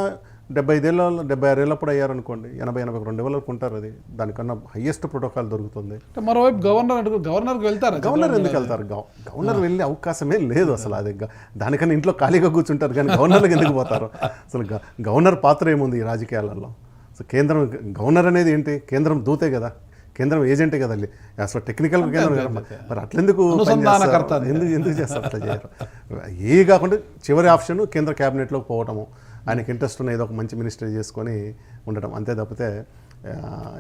76 ఏళ్ళప్పుడు అయ్యారనుకోండి, 80-82 వరకు ఉంటారు. అది దానికన్నా హయ్యెస్ట్ ప్రోటోకాల్ దొరుకుతుంది. మరోవైపు గవర్నర్కి వెళ్తారు. గవర్నర్ ఎందుకు వెళ్తారు? గవర్నర్ వెళ్ళే అవకాశమే లేదు అసలు. అది దానికన్నా ఇంట్లో ఖాళీగా కూర్చుంటారు, కానీ గవర్నర్లకు ఎందుకు పోతారు? అసలు గవర్నర్ పాత్ర ఏముంది ఈ రాజకీయాలలో? అసలు కేంద్రం గవర్నర్ అనేది ఏంటి? కేంద్రం దూతే కదా, కేంద్రం ఏజెంటే కదా. అసలు టెక్నికల్ కేంద్రం మరి అట్లెందుకు ఎందుకు చేస్తారు? అట్లా చేయరు. ఏ కాకుండా చివరి ఆప్షన్ కేంద్ర క్యాబినెట్లోకి పోవటము, ఆయనకి ఇంట్రెస్ట్ ఉన్న ఏదో ఒక మంచి మినిస్టర్ చేసుకొని ఉండటం, అంతే తప్పితే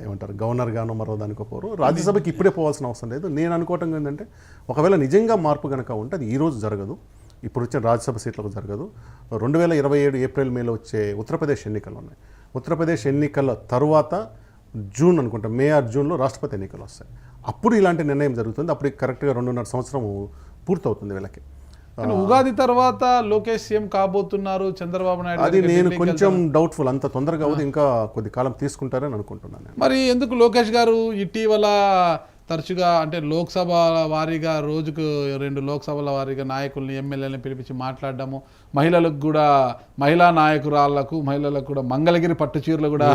ఏమంటారు గవర్నర్ గాను మరో దానికో పోరు. రాజ్యసభకి ఇప్పుడే పోవాల్సిన అవసరం లేదు. నేను అనుకోవటం ఏంటంటే, ఒకవేళ నిజంగా మార్పు కనుక ఉంటే అది ఈరోజు జరగదు, ఇప్పుడు వచ్చిన రాజ్యసభ సీట్లకు జరగదు. 2027 ఏప్రిల్ మేలో వచ్చే ఉత్తరప్రదేశ్ ఎన్నికలు ఉన్నాయి. ఉత్తరప్రదేశ్ ఎన్నికల తర్వాత జూన్ అనుకుంటా, మే ఆర్ జూన్లో రాష్ట్రపతి ఎన్నికలు వస్తాయి. అప్పుడు ఇలాంటి నిర్ణయం జరుగుతుంది. అప్పుడు కరెక్ట్గా 2.5 సంవత్సరం పూర్తవుతుంది వీళ్ళకి. ఉగాది తర్వాత లోకేష్ సీఎం కాబోతున్నారు చంద్రబాబు నాయుడు. అది నేను కొంచెం డౌట్ఫుల్, అంత తొందరగా అవుతుంది, ఇంకా కొద్ది కాలం తీసుకుంటారని అనుకుంటున్నాను. మరి ఎందుకు లోకేష్ గారు ఇటీవల తరచుగా అంటే లోక్సభ వారీగా రోజుకు 2 లోక్సభల వారీగా నాయకుల్ని ఎమ్మెల్యేలని పిలిపించి మాట్లాడడము, మహిళలకు కూడా మహిళా నాయకురాళ్లకు మహిళలకు కూడా మంగళగిరి పట్టు చీరలు కూడా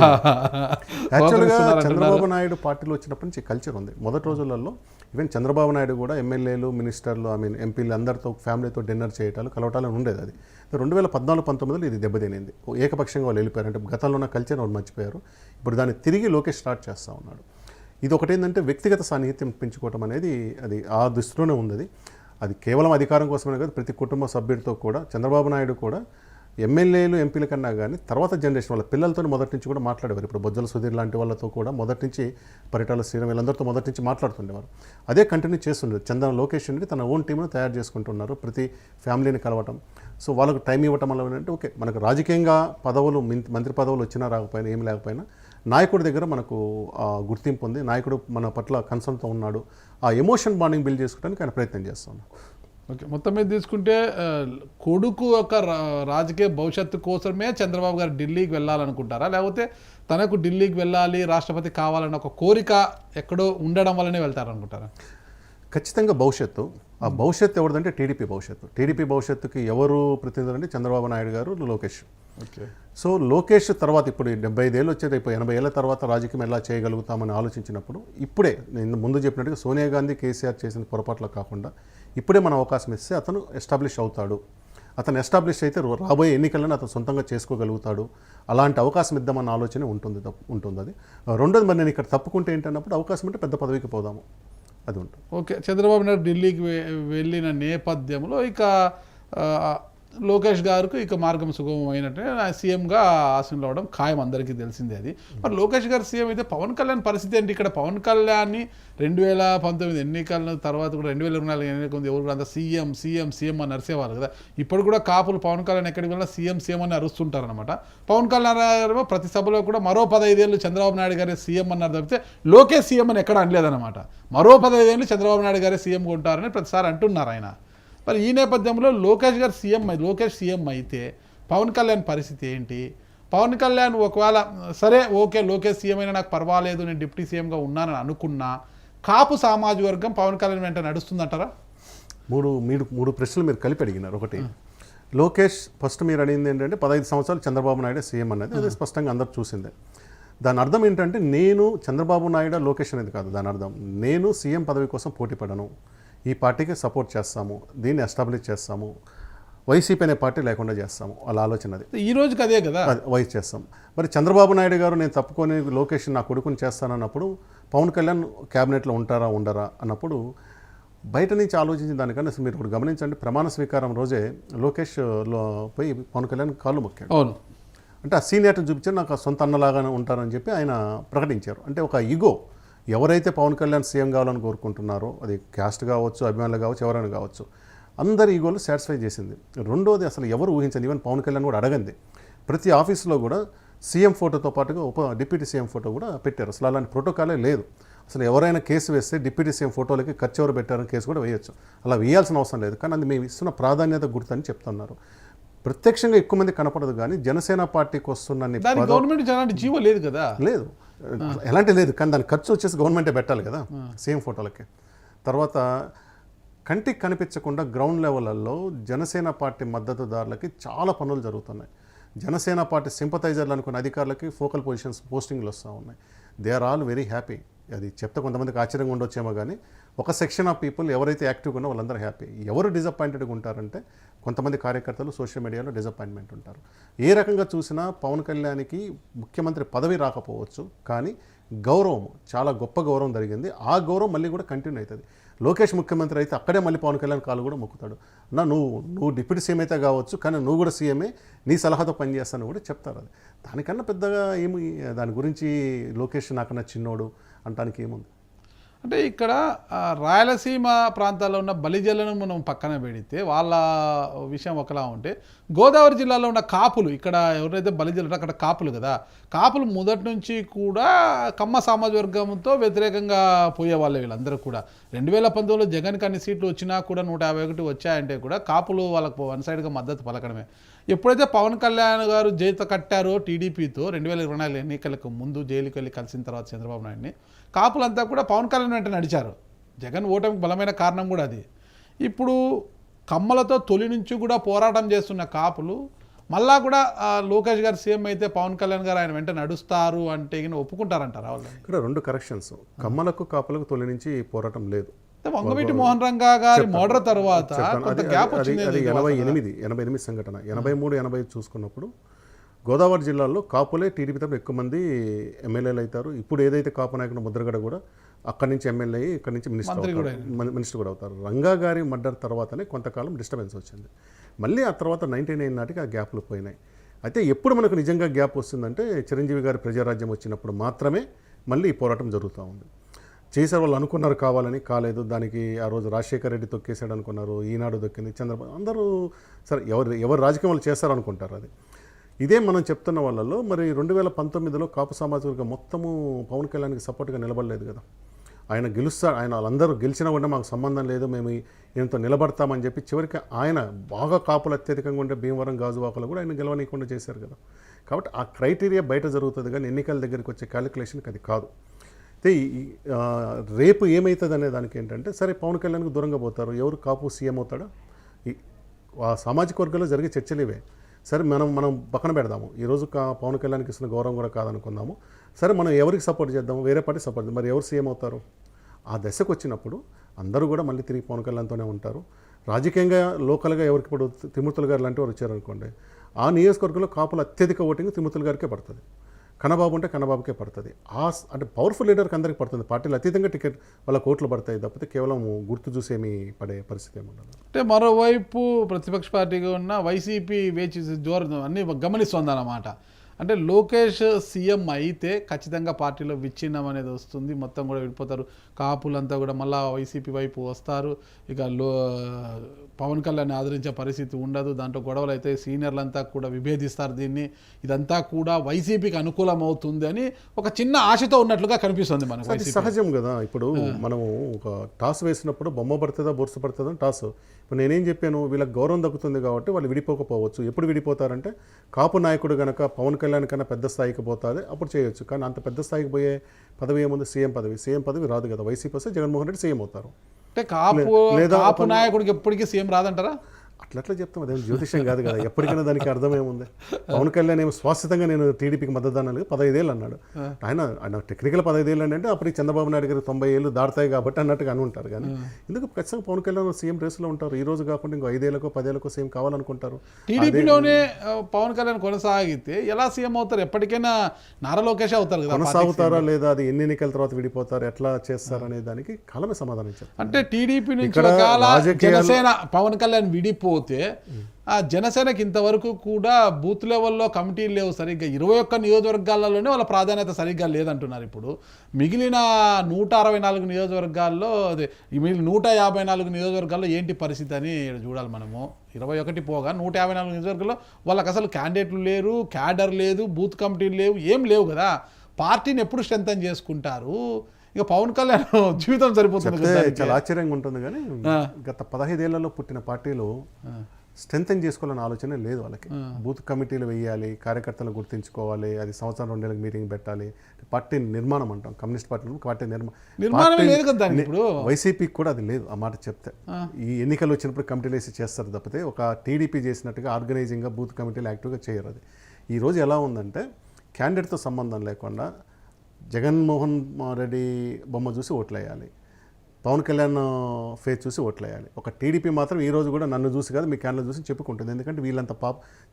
చంద్రబాబు నాయుడు పార్టీలో వచ్చినప్పటి నుంచి కల్చర్ ఉంది. మొదటి రోజులలో ఈవెన్ చంద్రబాబు నాయుడు కూడా ఎమ్మెల్యేలు, మినిస్టర్లు, ఎంపీలు అందరితో ఫ్యామిలీతో డిన్నర్ చేయటాలు, కలవటాలు ఉండేది. అది 2014-19లో ఇది దెబ్బతినింది. ఏకపక్షంగా వాళ్ళు వెళ్ళిపోయారు. అంటే గతంలో ఉన్న కల్చర్ వాళ్ళు మర్చిపోయారు. ఇప్పుడు దాన్ని తిరిగి లోకేష్ స్టార్ట్ చేస్తూ ఉన్నాడు. ఇది ఒకటేంటంటే, వ్యక్తిగత సాన్నిహిత్యం పెంచుకోవటం అనేది అది ఆ దృష్టిలోనే ఉంది. అది కేవలం అధికారం కోసమే కాదు, ప్రతి కుటుంబ సభ్యుడితో కూడా చంద్రబాబు నాయుడు కూడా ఎమ్మెల్యేలు, ఎంపీల కన్నా కానీ తర్వాత జనరేషన్ వాళ్ళ పిల్లలతో మొదటి నుంచి కూడా మాట్లాడేవారు. ఇప్పుడు బొజ్జల సుధీర్ లాంటి వాళ్ళతో కూడా మొదటి నుంచి, పరిటాల శ్రీరామ్ వీళ్ళందరితో మొదటి నుంచి మాట్లాడుతుండేవారు. అదే కంటిన్యూ చేస్తుండేది. చంద్రబాబు లోకేష్ నుండి తన ఓన్ టీంను తయారు చేసుకుంటున్నారు, ప్రతి ఫ్యామిలీని కలవటం. సో వాళ్ళకు టైం ఇవ్వటం వల్ల ఏంటంటే, ఓకే మనకు రాజకీయంగా పదవులు, మంత్రి పదవులు వచ్చినా రాకపోయినా ఏమి లేకపోయినా నాయకుడి దగ్గర మనకు గుర్తింపు ఉంది, నాయకుడు మన పట్ల కన్సర్న్తో ఉన్నాడు. ఆ ఎమోషన్ బాండింగ్ బిల్డ్ చేసుకోవడానికి ఆయన ప్రయత్నం చేస్తున్నాడు. ఓకే, మొత్తం మీద తీసుకుంటే కొడుకు ఒక రాజకీయ భవిష్యత్తు కోసమే చంద్రబాబు గారు ఢిల్లీకి వెళ్ళాలనుకుంటారా, లేకపోతే తనకు ఢిల్లీకి వెళ్ళాలి, రాష్ట్రపతి కావాలన్న ఒక కోరిక ఎక్కడో ఉండడం వల్లనే వెళ్తారనుకుంటారా? ఖచ్చితంగా భవిష్యత్తు. ఆ భవిష్యత్తు ఎవరిదంటే టీడీపీ భవిష్యత్తు. టీడీపీ భవిష్యత్తుకి ఎవరు ప్రతినిధులు అంటే చంద్రబాబు నాయుడు గారు, లోకేష్. ఓకే, సో లోకేష్ తర్వాత ఇప్పుడు 75 ఏళ్ళు వచ్చేది, ఇప్పుడు 80 ఏళ్ళ తర్వాత రాజకీయం ఎలా చేయగలుగుతామని ఆలోచించినప్పుడు, ఇప్పుడే నేను ముందు చెప్పినట్టుగా సోనియా గాంధీ, కేసీఆర్ చేసిన పొరపాట్లు కాకుండా ఇప్పుడే మనం అవకాశం ఇస్తే అతను ఎస్టాబ్లిష్ అవుతాడు. అతను ఎస్టాబ్లిష్ అయితే రాబోయే ఎన్నికలను అతను సొంతంగా చేసుకోగలుగుతాడు. అలాంటి అవకాశం ఇద్దామన్న ఆలోచన ఉంటుంది. అది రెండోది, మరి నేను ఇక్కడ తప్పుకుంటే ఏంటన్నప్పుడు అవకాశం అంటే పెద్ద పదవికి పోదాము, అది ఉంటుంది. ఓకే, చంద్రబాబు నాయుడు ఢిల్లీకి వెళ్ళిన నేపథ్యంలో ఇక లోకేష్ గారికి ఇక మార్గం సుగమం అయినట్టే సీఎంగా ఆశీనులు అవడం ఖాయం, అందరికీ తెలిసిందే అది. మరి లోకేష్ గారు సీఎం అయితే పవన్ కళ్యాణ్ పరిస్థితి ఏంటి? ఇక్కడ పవన్ కళ్యాణ్ని 2019 ఎన్నికల తర్వాత కూడా 2024 ఎన్నికల ముందు ఎవరు కూడా అంతా సీఎం అని నరిసేవారు కదా. ఇప్పుడు కూడా కాపులు పవన్ కళ్యాణ్ ఎక్కడికి వెళ్ళినా సీఎం అని అరుస్తుంటారనమాట. పవన్ కళ్యాణ్ గారు ప్రతి సభలో కూడా మరో 15 ఏళ్ళు చంద్రబాబు నాయుడు గారే సీఎం అన్నారు తప్పితే లోకేష్ సీఎం అని ఎక్కడ అనలేదన్నమాట. మరో 15 ఏళ్ళు చంద్రబాబు నాయుడు గారే సీఎంగా ఉంటారని ప్రతిసారి అంటున్నారు ఆయన. మరి ఈ నేపథ్యంలో లోకేష్ సీఎం అయితే పవన్ కళ్యాణ్ పరిస్థితి ఏంటి? పవన్ కళ్యాణ్ ఒకవేళ సరే ఓకే లోకేష్ సీఎం అయినా నాకు పర్వాలేదు, నేను డిప్యూటీ సీఎంగా ఉన్నానని అనుకున్నా, కాపు సామాజిక వర్గం పవన్ కళ్యాణ్ వెంట నడుస్తుందంటారా? మూడు ప్రశ్నలు మీరు కలిపి అడిగినారు. ఒకటి, లోకేష్ ఫస్ట్ మీరు అడిగింది ఏంటంటే 15 సంవత్సరాలు చంద్రబాబు నాయుడు సీఎం అనేది, అది స్పష్టంగా అందరూ చూసిందే. దాని అర్థం ఏంటంటే నేను చంద్రబాబు నాయుడు లోకేష్ అనేది కాదు. దాని అర్థం నేను సీఎం పదవి కోసం పోటీ పడను, ఈ పార్టీకి సపోర్ట్ చేస్తాము, దీన్ని ఎస్టాబ్లిష్ చేస్తాము, వైసీపీ అనే పార్టీ లేకుండా చేస్తాము, వాళ్ళ ఆలోచన అది. ఈ రోజుకి అదే కదా వైస్ చేస్తాం. మరి చంద్రబాబు నాయుడు గారు నేను తప్పుకొని లోకేష్ నా కొడుకుని చేస్తానన్నప్పుడు పవన్ కళ్యాణ్ క్యాబినెట్లో ఉంటారా ఉండరా అన్నప్పుడు బయట నుంచి ఆలోచించిన దానికన్నా అసలు మీరు ఇప్పుడు గమనించండి, ప్రమాణ స్వీకారం రోజే లోకేష్ పోయి పవన్ కళ్యాణ్ కాళ్ళు మొక్కాడు. అవును, అంటే ఆ సీనియర్ని చూపించారు, నాకు సొంత అన్నలాగానే ఉంటారని చెప్పి ఆయన ప్రకటించారు. అంటే ఒక ఈగో, ఎవరైతే పవన్ కళ్యాణ్ సీఎం కావాలని కోరుకుంటున్నారో అది క్యాస్ట్ కావచ్చు, అభిమానులు కావచ్చు, ఎవరైనా కావచ్చు, అందరి ఈగోలు సాటిస్ఫై చేసింది. రెండోది అసలు ఎవరు ఊహించండి, ఈవెన్ పవన్ కళ్యాణ్ కూడా అడగంది, ప్రతి ఆఫీసులో కూడా సీఎం ఫోటోతో పాటుగా డిప్యూటీ సీఎం ఫోటో కూడా పెట్టారు. అసలు అలాంటి ప్రోటోకాలే లేదు. అసలు ఎవరైనా కేసు వేస్తే డిప్యూటీ సీఎం ఫోటోలకి ఖర్చు ఎవరు పెట్టారని కేసు కూడా వేయొచ్చు, అలా వేయాల్సిన అవసరం లేదు. కానీ అది మేము ఇస్తున్న ప్రాధాన్యత గుర్తని చెప్తున్నారు. ప్రత్యక్షంగా ఎక్కువ మంది కనపడదు, కానీ జనసేన పార్టీకి వస్తున్న గవర్నమెంట్ అలాంటి జీవో లేదు కదా, లేదు ఎలాంటి లేదు. కానీ దాని ఖర్చు వచ్చేసి గవర్నమెంటే పెట్టాలి కదా సీఎం ఫోటోలకి. తర్వాత కంటికి కనిపించకుండా గ్రౌండ్ లెవెల్లో జనసేన పార్టీ మద్దతుదారులకి చాలా పనులు జరుగుతున్నాయి. జనసేన పార్టీ సింపథైజర్లు అనుకున్న అధికారులకి ఫోకల్ పొజిషన్స్ పోస్టింగ్లు వస్తూ ఉన్నాయి. They are all very happy. అది చెప్తే కొంతమందికి ఆశ్చర్యంగా ఉండొచ్చేమో, కానీ ఒక సెక్షన్ ఆఫ్ పీపుల్ ఎవరైతే యాక్టివ్గా ఉన్నో వాళ్ళందరూ హ్యాపీ. ఎవరు డిసప్పాయింటెడ్గా ఉంటారంటే కొంతమంది కార్యకర్తలు సోషల్ మీడియాలో డిసప్పాయింట్మెంట్ ఉంటారు. ఏ రకంగా చూసినా పవన్ కళ్యాణ్కి ముఖ్యమంత్రి పదవి రాకపోవచ్చు, కానీ గౌరవం, చాలా గొప్ప గౌరవం జరిగింది. ఆ గౌరవం మళ్ళీ కూడా కంటిన్యూ అవుతుంది. లోకేష్ ముఖ్యమంత్రి అయితే అక్కడే మళ్ళీ పవన్ కళ్యాణ్ కాలు కూడా మొక్కుతాడు. నువ్వు డిప్యూటీ సీఎం అయితే కావచ్చు, కానీ నువ్వు కూడా సీఎంఏ, నీ సలహాతో పనిచేస్తాను కూడా చెప్తారు. అది దానికన్నా పెద్దగా ఏమి, దాని గురించి లోకేష్ నాకన్నా చిన్నోడు అంటానికి ఏముంది. అంటే ఇక్కడ రాయలసీమ ప్రాంతాల్లో ఉన్న బలిజలను మనం పక్కన పెడితే వాళ్ళ విషయం ఒకలా ఉంటే, గోదావరి జిల్లాలో ఉన్న కాపులు, ఇక్కడ ఎవరైతే బలిజలు అక్కడ కాపులు కదా, కాపులు మొదటి నుంచి కూడా కమ్మ సామాజిక వర్గంతో వ్యతిరేకంగా పోయేవాళ్ళు వీళ్ళందరూ కూడా. 2019లో జగన్కి అన్ని సీట్లు వచ్చినా కూడా 151 వచ్చాయంటే కూడా కాపులు వాళ్ళకు వన్ సైడ్గా మద్దతు పలకడమే. ఎప్పుడైతే పవన్ కళ్యాణ్ గారు జైలు కట్టారో టీడీపీతో 2024 ఎన్నికలకు ముందు జైలుకి వెళ్ళి కలిసిన తర్వాత చంద్రబాబు నాయుడిని, కాపులంతా కూడా పవన్ కళ్యాణ్ వెంట నడిచారు. జగన్ ఓటమికి బలమైన కారణం కూడా అది. ఇప్పుడు కమ్మలతో తొలి నుంచి కూడా పోరాటం చేస్తున్న కాపులు మళ్ళా కూడా లోకేష్ గారు సీఎం అయితే పవన్ కళ్యాణ్ గారు ఆయన వెంట నడుస్తారు అంటే ఒప్పుకుంటారంటారా వాళ్ళు? ఇక్కడ 2 కరెక్షన్స్. కమ్మలకు కాపులకు తొలి నుంచి పోరాటం లేదు. వంగవీటి మోహన్ రంగా గారి మర్డర్ తర్వాత గ్యాప్ వచ్చింది. అది 88 సంఘటన. 83, 85 చూసుకున్నప్పుడు గోదావరి జిల్లాలో కాపులే టీడీపీ తరఫున ఎక్కువ మంది ఎమ్మెల్యేలు అవుతారు. ఇప్పుడు ఏదైతే కాపు నాయకుడు ముద్రగడ కూడా అక్కడి నుంచి ఎమ్మెల్యే అయ్యి ఇక్కడి నుంచి మినిస్టర్ కూడా అవుతారు. రంగా గారి మర్డర్ తర్వాతనే కొంతకాలం డిస్టర్బెన్స్ వచ్చింది. మళ్ళీ ఆ తర్వాత 99 నాటికి ఆ గ్యాప్లు పోయినాయి. అయితే ఎప్పుడు మనకు నిజంగా గ్యాప్ వస్తుందంటే చిరంజీవి గారి ప్రజారాజ్యం వచ్చినప్పుడు మాత్రమే మళ్ళీ ఈ పోరాటం జరుగుతూ ఉంది. చేసే వాళ్ళు అనుకున్నారు కావాలని, కాలేదు. దానికి ఆ రోజు రాజశేఖర రెడ్డి తొక్కేసాడు అనుకున్నారు, ఈనాడు దొక్కింది, చంద్రబాబు, అందరూ సరే ఎవరు రాజకీయం వాళ్ళు చేస్తారు అనుకుంటారు. అది ఇదే మనం చెప్తున్న వాళ్ళలో మరి 2019లో కాపు సామాజిక వర్గం మొత్తము పవన్ కళ్యాణ్కి సపోర్ట్గా నిలబడలేదు కదా. ఆయన గెలుస్తాడు, ఆయన వాళ్ళందరూ గెలిచినా కూడా మాకు సంబంధం లేదు, మేము ఈయనతో నిలబడతామని చెప్పి చివరికి ఆయన బాగా కాపులు అత్యధికంగా ఉండే భీమవరం గాజువాకలు కూడా ఆయన గెలవనీయకుండా చేశారు కదా. కాబట్టి ఆ క్రైటీరియా బయట జరుగుతుంది, కానీ ఎన్నికల దగ్గరికి వచ్చే క్యాలిక్యులేషన్కి అది కాదు. అయితే రేపు ఏమవుతుంది అనే దానికి ఏంటంటే, సరే పవన్ కళ్యాణ్కి దూరంగా పోతారు, ఎవరు కాపు సీఎం అవుతాడా, ఆ సామాజిక వర్గంలో జరిగే చర్చలు ఇవే. సరే మనం పక్కన పెడదాము, ఈరోజు పవన్ కళ్యాణ్కి ఇస్తున్న గౌరవం కూడా కాదనుకుందాము. సరే మనం ఎవరికి సపోర్ట్ చేద్దాము, వేరే పార్టీ సపోర్ట్ చేద్దాం, మరి ఎవరు సీఎం అవుతారు? ఆ దశకు వచ్చినప్పుడు అందరూ కూడా మళ్ళీ తిరిగి పవన్ కళ్యాణ్తోనే ఉంటారు. రాజకీయంగా లోకల్గా ఎవరికి ఇప్పుడు తిరుమతులు గారు లాంటి వారు వచ్చారనుకోండి, ఆ నియోజకవర్గంలో కాపులు అత్యధిక ఓటింగ్ తిరుమతులు గారికే పడుతుంది, కన్నబాబు ఉంటే కన్నబాబుకే పడుతుంది. అంటే పవర్ఫుల్ లీడర్కి అందరికీ పడుతుంది. పార్టీలు అతీతంగా టికెట్ వాళ్ళ కోట్లు పడతాయి తప్పితే కేవలం గుర్తు చూసేమీ పడే పరిస్థితి ఏముండదు. అంటే మరోవైపు ప్రతిపక్ష పార్టీగా ఉన్న వైసీపీ వేచి జోరు అన్నీ గమనిస్తుందన్నమాట. అంటే లోకేష్ సీఎం అయితే ఖచ్చితంగా పార్టీలో విచ్ఛిన్నం అనేది వస్తుంది, మొత్తం కూడా విడిపోతారు, కాపులంతా కూడా మళ్ళీ వైసీపీ వైపు వస్తారు, ఇక పవన్ కళ్యాణ్ ఆదరించే పరిస్థితి ఉండదు, దాంట్లో గొడవలు అయితే సీనియర్లంతా కూడా విభేదిస్తారు దీన్ని, ఇదంతా కూడా వైసీపీకి అనుకూలం అవుతుంది అని ఒక చిన్న ఆశతో ఉన్నట్లుగా కనిపిస్తుంది మనకు. అది సహజం కదా. ఇప్పుడు మనము ఒక టాస్ వేసినప్పుడు బొమ్మ పడుతుందా బొరుసు పడుతుందా టాస్. ఇప్పుడు నేనేం చెప్పాను, వీళ్ళకి గౌరవం దక్కుతుంది కాబట్టి వాళ్ళు విడిపోకపోవచ్చు. ఎప్పుడు విడిపోతారంటే కాపు నాయకుడు కనుక పవన్ కళ్యాణ్ కన్నా పెద్ద స్థాయికి పోతుంది, అప్పుడు చేయొచ్చు. కానీ అంత పెద్ద స్థాయికి పోయే పదవి ఏముంది? సీఎం పదవి రాదు కదా. వైసీపీ వస్తే జగన్మోహన్ రెడ్డి సీఎం అవుతారు. అంటే కాపు నాయకుడికి ఎప్పటికీ సీఎం రాదంటారా? అట్లా చెప్తాం, అదేం జ్యోతిష్యం కాదు కదా, ఎప్పటికైనా దానికి అర్థమేముంది. పవన్ కళ్యాణ్ ఏమో శాశ్వతంగా నేను టీడీపీకి మద్దతు 15 ఏళ్ళు అన్నాడు. ఆయన టెక్నికల్ 15 ఏళ్ళు అంటే అప్పటికి చంద్రబాబు నాయుడు గారు 90 ఏళ్ళు దాడతాయి కాబట్టి అన్నట్టుగా అనుకుంటారు. కానీ ఎందుకు ఖచ్చితంగా పవన్ కళ్యాణ్ సీఎం రేసులో ఉంటారు. ఈ రోజు కాకుండా ఇంకో 5 ఏళ్ళకో 10 ఏళ్ళకో సీఎం కావాలనుకుంటారు. టీడీపీలోనే పవన్ కళ్యాణ్ కొనసాగితే ఎలా సీఎం అవుతారు? ఎప్పటికైనా నారా లోకేష్ అవుతారు కదా. కొనసాగుతారా లేదా, అది ఎన్ని ఎన్నికల తర్వాత విడిపోతారు, ఎట్లా చేస్తారు అనే దానికి కాలమే సమాధానం ఇచ్చారు. అంటే టీడీపీ నుంచి ఒకవేళ జనసేన పవన్ కళ్యాణ్ విడిపోతే ఆ జనసేనకి ఇంతవరకు కూడా బూత్ లెవెల్లో కమిటీలు లేవు సరిగ్గా. 21 నియోజకవర్గాలలోనే వాళ్ళ ప్రాధాన్యత సరిగ్గా లేదంటున్నారు. ఇప్పుడు మిగిలిన 164 నియోజకవర్గాల్లో అదే మిగిలిన 154 నియోజకవర్గాల్లో ఏంటి పరిస్థితి అని చూడాలి మనము. 21 పోగా 154 నియోజకవర్గాల్లో వాళ్ళకి అసలు క్యాండిడేట్లు లేరు, క్యాడర్ లేదు, బూత్ కమిటీలు లేవు, ఏం లేవు కదా. పార్టీని ఎప్పుడు స్ట్రెంథన్ చేసుకుంటారు? ఇక పవన్ కళ్యాణ్ జీవితం సరిపోతుంది. చాలా ఆశ్చర్యంగా ఉంటుంది. కానీ గత 15 ఏళ్లలో పుట్టిన పార్టీలో స్ట్రెంథన్ చేసుకోవాలని ఆలోచన లేదు వాళ్ళకి. బూత్ కమిటీలు వేయాలి, కార్యకర్తలను గుర్తించుకోవాలి, అది సంవత్సరం 2 నెలలకు మీటింగ్ పెట్టాలి. పార్టీ నిర్మాణం అంటాం, కమ్యూనిస్ట్ పార్టీ వైసీపీకి కూడా అది లేదు. ఆ మాట చెప్తే ఈ ఎన్నికలు వచ్చినప్పుడు కమిటీలు వేసి చేస్తారు తప్పితే ఒక టీడీపీ చేసినట్టుగా ఆర్గనైజింగ్గా బూత్ కమిటీలు యాక్టివ్గా చేయరు. అది ఈరోజు ఎలా ఉందంటే క్యాండిడేట్తో సంబంధం లేకుండా జగన్మోహన్ రెడ్డి బొమ్మ చూసి ఓట్లు వేయాలి, పవన్ కళ్యాణ్ ఫేస్ చూసి ఓట్లు వేయాలి. ఒక టీడీపీ మాత్రం ఈ రోజు కూడా నన్ను చూసి కాదు మీ క్యాండిడేట్ చూసి చెప్పుకుంటుంది. ఎందుకంటే వీళ్ళంత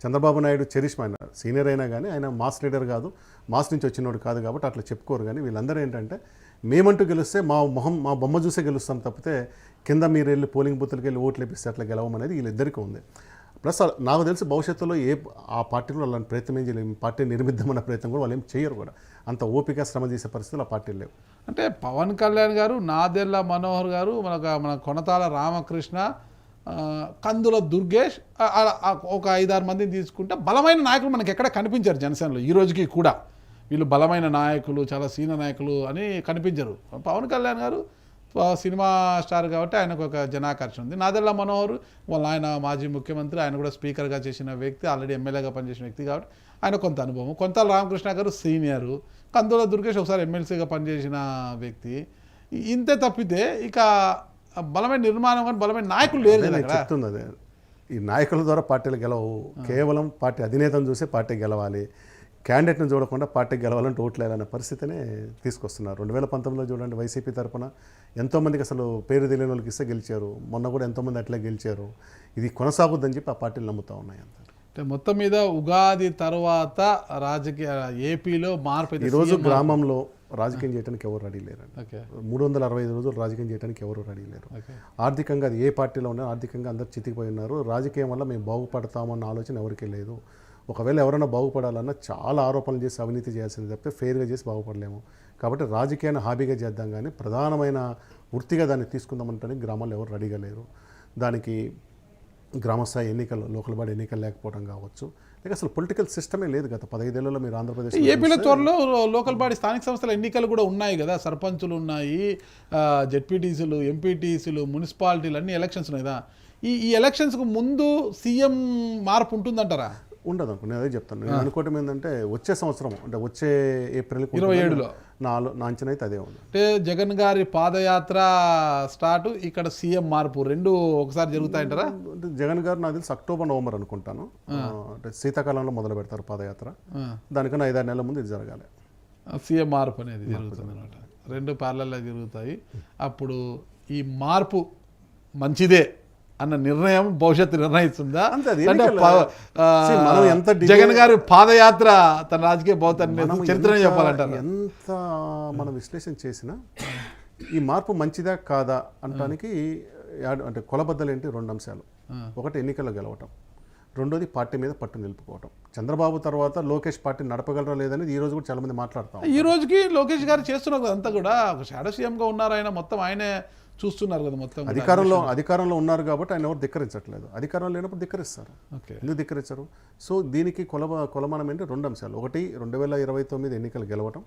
చంద్రబాబు నాయుడు చరిష్మా అయినా సీనియర్ అయినా కానీ ఆయన మాస్ లీడర్ కాదు, మాస్ నుంచి వచ్చినోడు కాదు కాబట్టి అట్లా చెప్పుకోరు. కానీ వీళ్ళందరూ ఏంటంటే మేమంటూ గెలిస్తే మా బొమ్మ చూసే గెలుస్తాం తప్పితే కింద మీరు వెళ్ళి పోలింగ్ బూత్లకి వెళ్ళి ఓట్లు వేపిస్తే అట్లా గెలవమనేది వీళ్ళిద్దరికీ ఉంది. ప్లస్ నాకు తెలిసి భవిష్యత్తులో ఆ పార్టీలో వాళ్ళని ప్రయత్నం ఏం చేయలేము, పార్టీ నిర్మిద్దామన్న ప్రయత్నం కూడా వాళ్ళు ఏం చేయరు కూడా. అంత ఓపిక శ్రమ చేసే పరిస్థితులు ఆ పార్టీలు లేవు. అంటే పవన్ కళ్యాణ్ గారు, నాదెళ్ల మనోహర్ గారు, మన కొనతాల రామకృష్ణ, కందుల దుర్గేష్, ఒక 5-6 మందిని తీసుకుంటే బలమైన నాయకులు మనకి ఎక్కడ కనిపించారు జనసేనలో ఈ రోజుకి కూడా. వీళ్ళు బలమైన నాయకులు, చాలా సీనియర్ నాయకులు అని కనిపించరు. పవన్ కళ్యాణ్ గారు సినిమా స్టార్ కాబట్టి ఆయనకు ఒక జనాకర్షణ ఉంది. నాదెళ్ల మనోహర్ ఆయన మాజీ ముఖ్యమంత్రి, ఆయన కూడా స్పీకర్గా చేసిన వ్యక్తి, ఆల్రెడీ ఎమ్మెల్యేగా పనిచేసిన వ్యక్తి కాబట్టి ఆయన కొంత అనుభవం. కొంతాల రామకృష్ణ గారు సీనియరు, కందుల దుర్గేష్ ఒకసారి ఎమ్మెల్సీగా పనిచేసిన వ్యక్తి. ఇంతే తప్పితే ఇక బలమైన నిర్మాణం కానీ బలమైన నాయకులు లేరు కదా. చెప్తుంది అదే, ఈ నాయకుల ద్వారా పార్టీలు గెలవు. కేవలం పార్టీ అధినేతను చూసే పార్టీ గెలవాలి, క్యాండిడేట్ని చూడకుండా పార్టీ గెలవాలంటే ఓట్లు వేయాలనే పరిస్థితినే తీసుకొస్తున్నారు. 2019లో చూడండి, వైసీపీ తరఫున ఎంతోమందికి అసలు పేరు తెలియని వాళ్ళకి ఇస్తే గెలిచారు. మొన్న కూడా ఎంతోమంది అట్లే గెలిచారు. ఇది కొనసాగుద్దని చెప్పి ఆ పార్టీలు నమ్ముతూ ఉన్నాయి. అంత అంటే మొత్తం మీద ఉగాది తర్వాత రాజకీయ ఏపీలో మార్పు. ఈరోజు గ్రామంలో రాజకీయం చేయడానికి ఎవరు రెడీ లేరండి. 365 రోజులు రాజకీయం చేయడానికి ఎవరు రెడీ లేరు. ఆర్థికంగా అది ఏ పార్టీలో ఉన్నా ఆర్థికంగా అందరు చితికిపోయి ఉన్నారు. రాజకీయం వల్ల మేము బాగుపడతామన్న ఆలోచన ఎవరికీ లేదు. ఒకవేళ ఎవరైనా బాగుపడాలన్నా చాలా ఆరోపణలు చేసి అవినీతి చేయాల్సింది తప్పితే ఫెయిర్గా చేసి బాగుపడలేము. కాబట్టి రాజకీయాన్ని హాబీగా చేద్దాం, కానీ ప్రధానమైన వృత్తిగా దాన్ని తీసుకుందామంటే గ్రామాల్లో ఎవరు రెడీగా లేరు. దానికి గ్రామస్థాయి ఎన్నికలు, లోకల్ బాడీ ఎన్నికలు లేకపోవడం కావచ్చు, లేక అసలు పొలిటికల్ సిస్టమే లేదు. గత 15 ఏళ్లలో మీరు ఆంధ్రప్రదేశ్ ఏపీలో త్వరలో లోకల్ బాడీ స్థానిక సంస్థల ఎన్నికలు కూడా ఉన్నాయి కదా. సర్పంచులు ఉన్నాయి, జెడ్పీటీసీలు, ఎంపీటీసీలు, మున్సిపాలిటీలు, అన్ని ఎలక్షన్స్ ఉన్నాయి కదా. ఈ ఎలక్షన్స్కు ముందు సీఎం మార్పు ఉంటుందంటారా? ఉండదు అనుకో, నేను అదే చెప్తాను. నేను అనుకోవటం ఏంటంటే వచ్చే సంవత్సరం అంటే వచ్చే ఏప్రిల్ 27లో నా అంచనా అయితే అదే ఉంది. అంటే జగన్ గారి పాదయాత్ర స్టార్ట్, ఇక్కడ సీఎం మార్పు రెండు ఒకసారి జరుగుతాయంటారా? అంటే జగన్ గారు నాకు తెలిసి అక్టోబర్, నవంబర్ అనుకుంటాను. అంటే శీతాకాలంలో మొదలు పెడతారు పాదయాత్ర. దానికన్నా 5-6 నెలల ముందు ఇది జరగాలి. సీఎం మార్పు అనేది జరుగుతుంది అనమాట. 2 పార్లర్లో జరుగుతాయి. అప్పుడు ఈ మార్పు మంచిదే అన్న నిర్ణయం భవిష్యత్తు నిర్ణయిస్తుందా? జగన్ గారి పాదయాత్ర తన రాజకీయ భవిష్యత్తు చరిత్ర చెప్పాలంటారు. ఎంత మనం విశ్లేషణ చేసినా ఈ మార్పు మంచిదా కాదా అనడానికి అంటే కొలబద్దలు ఏంటి? 2 అంశాలు. ఒకటి ఎన్నికల్లో గెలవటం, రెండోది పార్టీ మీద పట్టు నిలుపుకోవటం. చంద్రబాబు తర్వాత లోకేష్ పార్టీ నడపగలరా లేదని ఈ రోజు కూడా చాలా మంది మాట్లాడతాం. ఈ రోజుకి లోకేష్ గారు చేస్తున్నారు కదా, అంతా కూడా ఒక షాడో సీఎంగా ఉన్నారు. ఆయన మొత్తం ఆయనే చూస్తున్నారు కదా. మొత్తం అధికారంలో ఉన్నారు కాబట్టి ఆయన ఎవరు ధిక్కరించట్లేదు. అధికారంలో లేనప్పుడు ధిక్కరిస్తారు. ఎందుకు ధిక్కరించరు? సో దీనికి కొలమానం ఏంటి? 2 అంశాలు. ఒకటి 2029 ఎన్నికలు గెలవటం,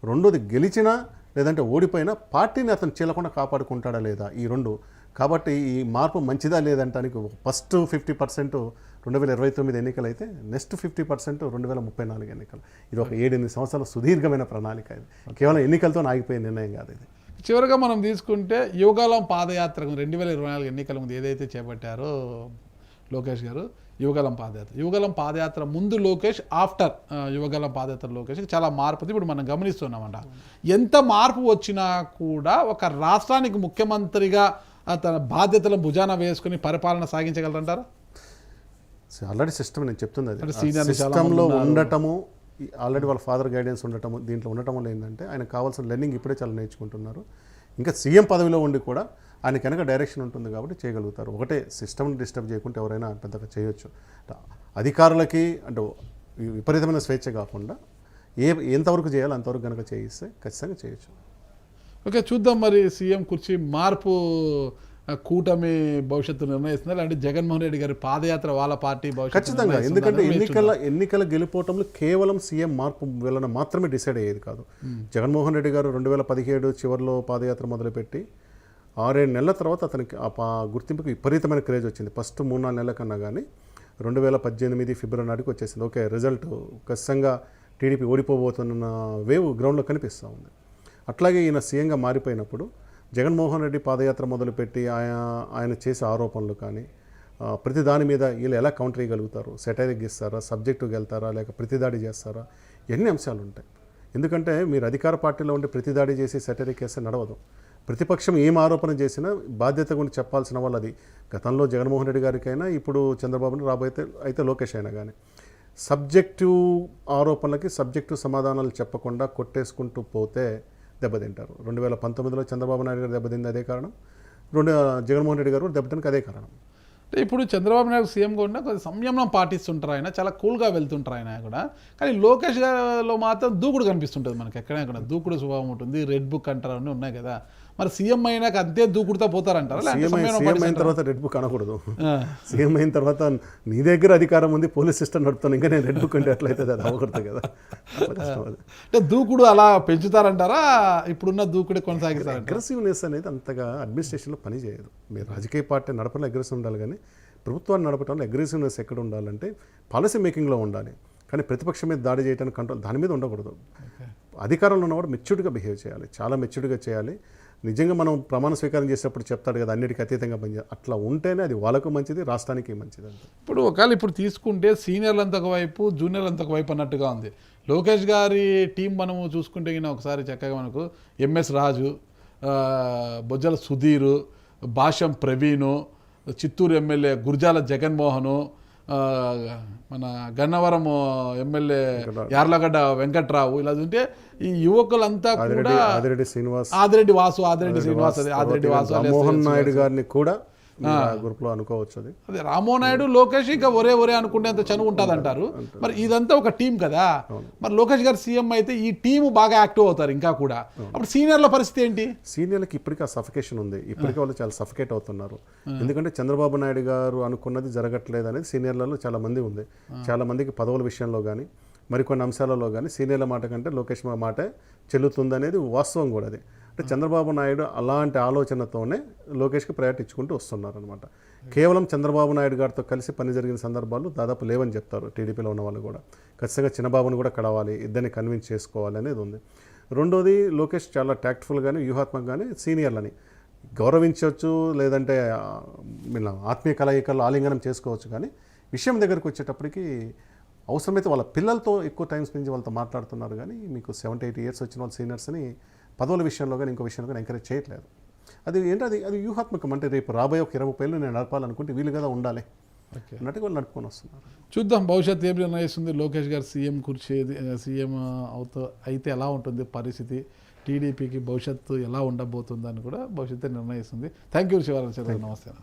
రెండోది గెలిచినా లేదంటే ఓడిపోయినా పార్టీని అతను చీలకుండా కాపాడుకుంటాడా లేదా, ఈ 2. కాబట్టి ఈ మార్పు మంచిదా లేదంటానికి ఫస్ట్ 50% 2029 ఎన్నికలు అయితే నెక్స్ట్ 50% 2034 ఎన్నికలు. ఇది ఒక 7-8 సంవత్సరాల సుదీర్ఘమైన ప్రణాళిక. ఇది కేవలం ఎన్నికలతో ఆగిపోయే నిర్ణయం కాదు. ఇది చివరిగా మనం తీసుకుంటే యువకాలం పాదయాత్ర 2024 ఎన్నికల ముందు ఏదైతే చేపట్టారో లోకేష్ గారు యువగలం పాదయాత్ర ముందు లోకేష్, ఆఫ్టర్ యువగలం పాదయాత్ర లోకేష్ చాలా మార్పు ఉంది. ఇప్పుడు మనం గమనిస్తున్నామంట. ఎంత మార్పు వచ్చినా కూడా ఒక రాష్ట్రానికి ముఖ్యమంత్రిగా తన బాధ్యతలను భుజాన వేసుకుని పరిపాలన సాగించగలరంటారా? ఆల్రెడీ సిస్టమ్ నేను చెప్తుంది అంటే అది సీనియర్లు చాలా సిస్టంలో మంది ఉన్నారు. ఉండటము, ఆల్రెడీ వాళ్ళ ఫాదర్ గైడెన్స్ ఉండటము, దీంట్లో ఉండటం ఏంటంటే ఆయన కావాల్సిన లెర్నింగ్ ఇప్పుడే చాలా నేర్చుకుంటున్నారు. ఇంకా సీఎం పదవిలో ఉండి కూడా ఆయన కనుక డైరెక్షన్ ఉంటుంది కాబట్టి చేయగలుగుతారు. ఒకటే సిస్టమ్ని డిస్టర్బ్ చేయకుంటే ఎవరైనా పెద్దగా చేయొచ్చు. అధికారులకి అంటే విపరీతమైన స్వేచ్ఛ కాకుండా ఎంతవరకు చేయాలో అంతవరకు కనుక చేయిస్తే ఖచ్చితంగా చేయొచ్చు. ఓకే, చూద్దాం మరి సీఎం కుర్చీ మార్పు కూటమి భవిష్యత్తు నిర్ణయిస్తున్నారు అంటే జగన్మోహన్ రెడ్డి గారి పాదయాత్ర వాళ్ళ పార్టీ భవిష్యత్తు ఖచ్చితంగా. ఎందుకంటే ఎన్నికల గెలుపోవటంలో కేవలం సీఎం మార్పు వలన మాత్రమే డిసైడ్ అయ్యేది కాదు. జగన్మోహన్ రెడ్డి గారు 2017 చివరిలో పాదయాత్ర మొదలుపెట్టి 6-7 నెలల తర్వాత అతనికి ఆ గుర్తింపుకి విపరీతమైన క్రేజ్ వచ్చింది. ఫస్ట్ 3-4 నెలల కన్నా కానీ 2018 ఫిబ్రవరి నాటికి వచ్చేసింది. ఓకే, రిజల్ట్ ఖచ్చితంగా టీడీపీ ఓడిపోబోతున్న వేవ్ గ్రౌండ్లో కనిపిస్తూ ఉంది. అట్లాగే ఈయన సీఎంగా మారిపోయినప్పుడు జగన్మోహన్ రెడ్డి పాదయాత్ర మొదలుపెట్టి ఆయన చేసే ఆరోపణలు కానీ ప్రతి దాని మీద వీళ్ళు ఎలా కౌంటర్ చేయగలుగుతారు, సెటైరిక్ ఇస్తారా, సబ్జెక్టుకి వెళ్తారా, లేక ప్రతిదాడి చేస్తారా, ఎన్ని అంశాలు ఉంటాయి. ఎందుకంటే మీరు అధికార పార్టీలో ఉండి ప్రతిదాడి చేసి సెటైరిక్ వేస్తే నడవదు. ప్రతిపక్షం ఏం ఆరోపణ చేసినా బాధ్యత గురించి చెప్పాల్సిన వాళ్ళు అది గతంలో జగన్మోహన్ రెడ్డి గారికైనా ఇప్పుడు చంద్రబాబుని అయితే లోకేష్ అయినా కానీ సబ్జెక్టివ్ ఆరోపణలకి సబ్జెక్టివ్ సమాధానాలు చెప్పకుండా కొట్టేసుకుంటూ పోతే దెబ్బతింటారు. 2019లో చంద్రబాబు నాయుడు గారు దెబ్బతింది అదే కారణం, జగన్మోహన్ రెడ్డి గారు దెబ్బతిందుకు అదే కారణం. అంటే ఇప్పుడు చంద్రబాబు నాయుడు సీఎంగా ఉన్న కొంచెం సంయమనం పాటిస్తుంటారు, ఆయన చాలా కూల్గా వెళ్తుంటారు ఆయన కూడా. కానీ లోకేష్ గారిలో మాత్రం దూకుడు కనిపిస్తుంటుంది మనకి. ఎక్కడైనా దూకుడు స్వభావం ఉంటుంది, రెడ్ బుక్ అంటారు అన్నీ ఉన్నాయి కదా. మరి సీఎం అయినాక అంతే దూకుడుతో పోతారంటారా? సీఎం అయిన తర్వాత రెడ్ బుక్ అనకూడదు. సీఎం అయిన తర్వాత నీ దగ్గర అధికారం ఉంది, పోలీస్ సిస్టమ్ నడుపుతాను, ఇంకా నేను రెడ్ బుక్ అంటే ఎట్లయితే అది అవ్వకూడదు కదా. అంటే దూకుడు అలా పెంచుతారంటారా? ఇప్పుడున్న దూకుడు కొనసాగిస్తారు. అగ్రెసివ్నెస్ అనేది అంతగా అడ్మినిస్ట్రేషన్లో పనిచేయదు. మీరు రాజకీయ పార్టీ నడపడంలో అగ్రెసివ్ ఉండాలి, కానీ ప్రభుత్వాన్ని నడపడంలో అగ్రెసివ్నెస్ ఎక్కడ ఉండాలంటే పాలసీ మేకింగ్లో ఉండాలి. కానీ ప్రతిపక్షం మీద దాడి చేయడానికి కంట్రోల్ దాని మీద ఉండకూడదు. అధికారంలో ఉన్నవాడు మెచ్యూర్డ్గా బిహేవ్ చేయాలి, చాలా మెచ్యూర్డ్గా చేయాలి. నిజంగా మనం ప్రమాణ స్వీకారం చేసేటప్పుడు చెప్తాడు కదా అన్నిటికీ అతీతంగా పనిచేయాలి. అట్లా ఉంటేనే అది వాళ్ళకు మంచిది, రాష్ట్రానికి మంచిది. అంటే ఇప్పుడు తీసుకుంటే సీనియర్లు అంత ఒకవైపు, జూనియర్లు అంత ఒకవైపు అన్నట్టుగా ఉంది. లోకేష్ గారి టీం మనము చూసుకుంటే ఒకసారి చక్కగా మనకు ఎంఎస్ రాజు, బొజ్జల సుధీరు, భాష్యం ప్రవీణు, చిత్తూరు ఎమ్మెల్యే గుర్జాల జగన్మోహను, మన గన్నవరం ఎమ్మెల్యే యార్లగడ్డ వెంకట్రావు, ఇలా ఉంటే ఈ యువకులంతా కూడా ఆదిరెడ్డి వాసు మోహన్ నాయుడు గారిని కూడా గ్రూప్ లో అనుకోవచ్చు. అదే రామ్మోహన్ నాయుడు, లోకేష్ ఇంకా ఒరే అనుకునేంత చనువు ఉంటుంది అంటారు. మరి ఇదంతా ఒక టీం కదా. మరి లోకేష్ గారు సీఎం అయితే ఈ టీం బాగా యాక్టివ్ అవుతారు ఇంకా కూడా. అప్పుడు సీనియర్ల పరిస్థితి ఏంటి? సీనియర్లకి ఇప్పటికీ ఆ సఫికేషన్ ఉంది, ఇప్పటికీ వాళ్ళు చాలా సఫికేట్ అవుతున్నారు. ఎందుకంటే చంద్రబాబు నాయుడు గారు అనుకున్నది జరగట్లేదు అనేది సీనియర్లలో చాలా మంది ఉంది. చాలా మందికి పదవుల విషయంలో కానీ మరికొన్ని అంశాలలో కానీ సీనియర్ల మాట కంటే లోకేష్ మాటే చెల్లుతుంది అనేది వాస్తవం కూడా. అది అంటే చంద్రబాబు నాయుడు అలాంటి ఆలోచనతోనే లోకేష్కి ప్రయారిటీ ఇచ్చుకుంటూ వస్తున్నారనమాట. కేవలం చంద్రబాబు నాయుడు గారితో కలిసి పని జరిగిన సందర్భాలు దాదాపు లేవని చెప్తారు టీడీపీలో ఉన్న వాళ్ళు కూడా. ఖచ్చితంగా చిన్నబాబుని కూడా కడవాలి, ఇద్దరిని కన్విన్స్ చేసుకోవాలి అనేది ఉంది. రెండోది, లోకేష్ చాలా ట్యాక్ట్ఫుల్గానే వ్యూహాత్మకంగానే సీనియర్లని గౌరవించవచ్చు, లేదంటే ఆత్మీయ కలయికలు ఆలింగనం చేసుకోవచ్చు. కానీ విషయం దగ్గరకు వచ్చేటప్పటికి అవసరమైతే వాళ్ళ పిల్లలతో ఎక్కువ టైం స్పెండ్ వాళ్ళతో మాట్లాడుతున్నారు. కానీ మీకు 70-80 ఇయర్స్ వచ్చిన వాళ్ళ సీనియర్స్ని పదవుల విషయంలో కానీ ఇంకో విషయంలో కానీ ఎంకరేజ్ చేయట్లేదు. అది ఏంటది, అది వ్యూహాత్మకం. అంటే రేపు రాబోయే ఒక 20 ఏళ్ళు నేను నడపాలనుకుంటే వీళ్ళు కదా ఉండాలి అన్నట్టుగా వాళ్ళు నడుపుకొని వస్తున్నారు. చూద్దాం భవిష్యత్తు ఏం నిర్ణయిస్తుంది. లోకేష్ గారు సీఎం అయితే ఎలా ఉంటుంది పరిస్థితి, టీడీపీకి భవిష్యత్తు ఎలా ఉండబోతుందని కూడా భవిష్యత్తు నిర్ణయిస్తుంది. Thank you Shivaraju. నమస్తే.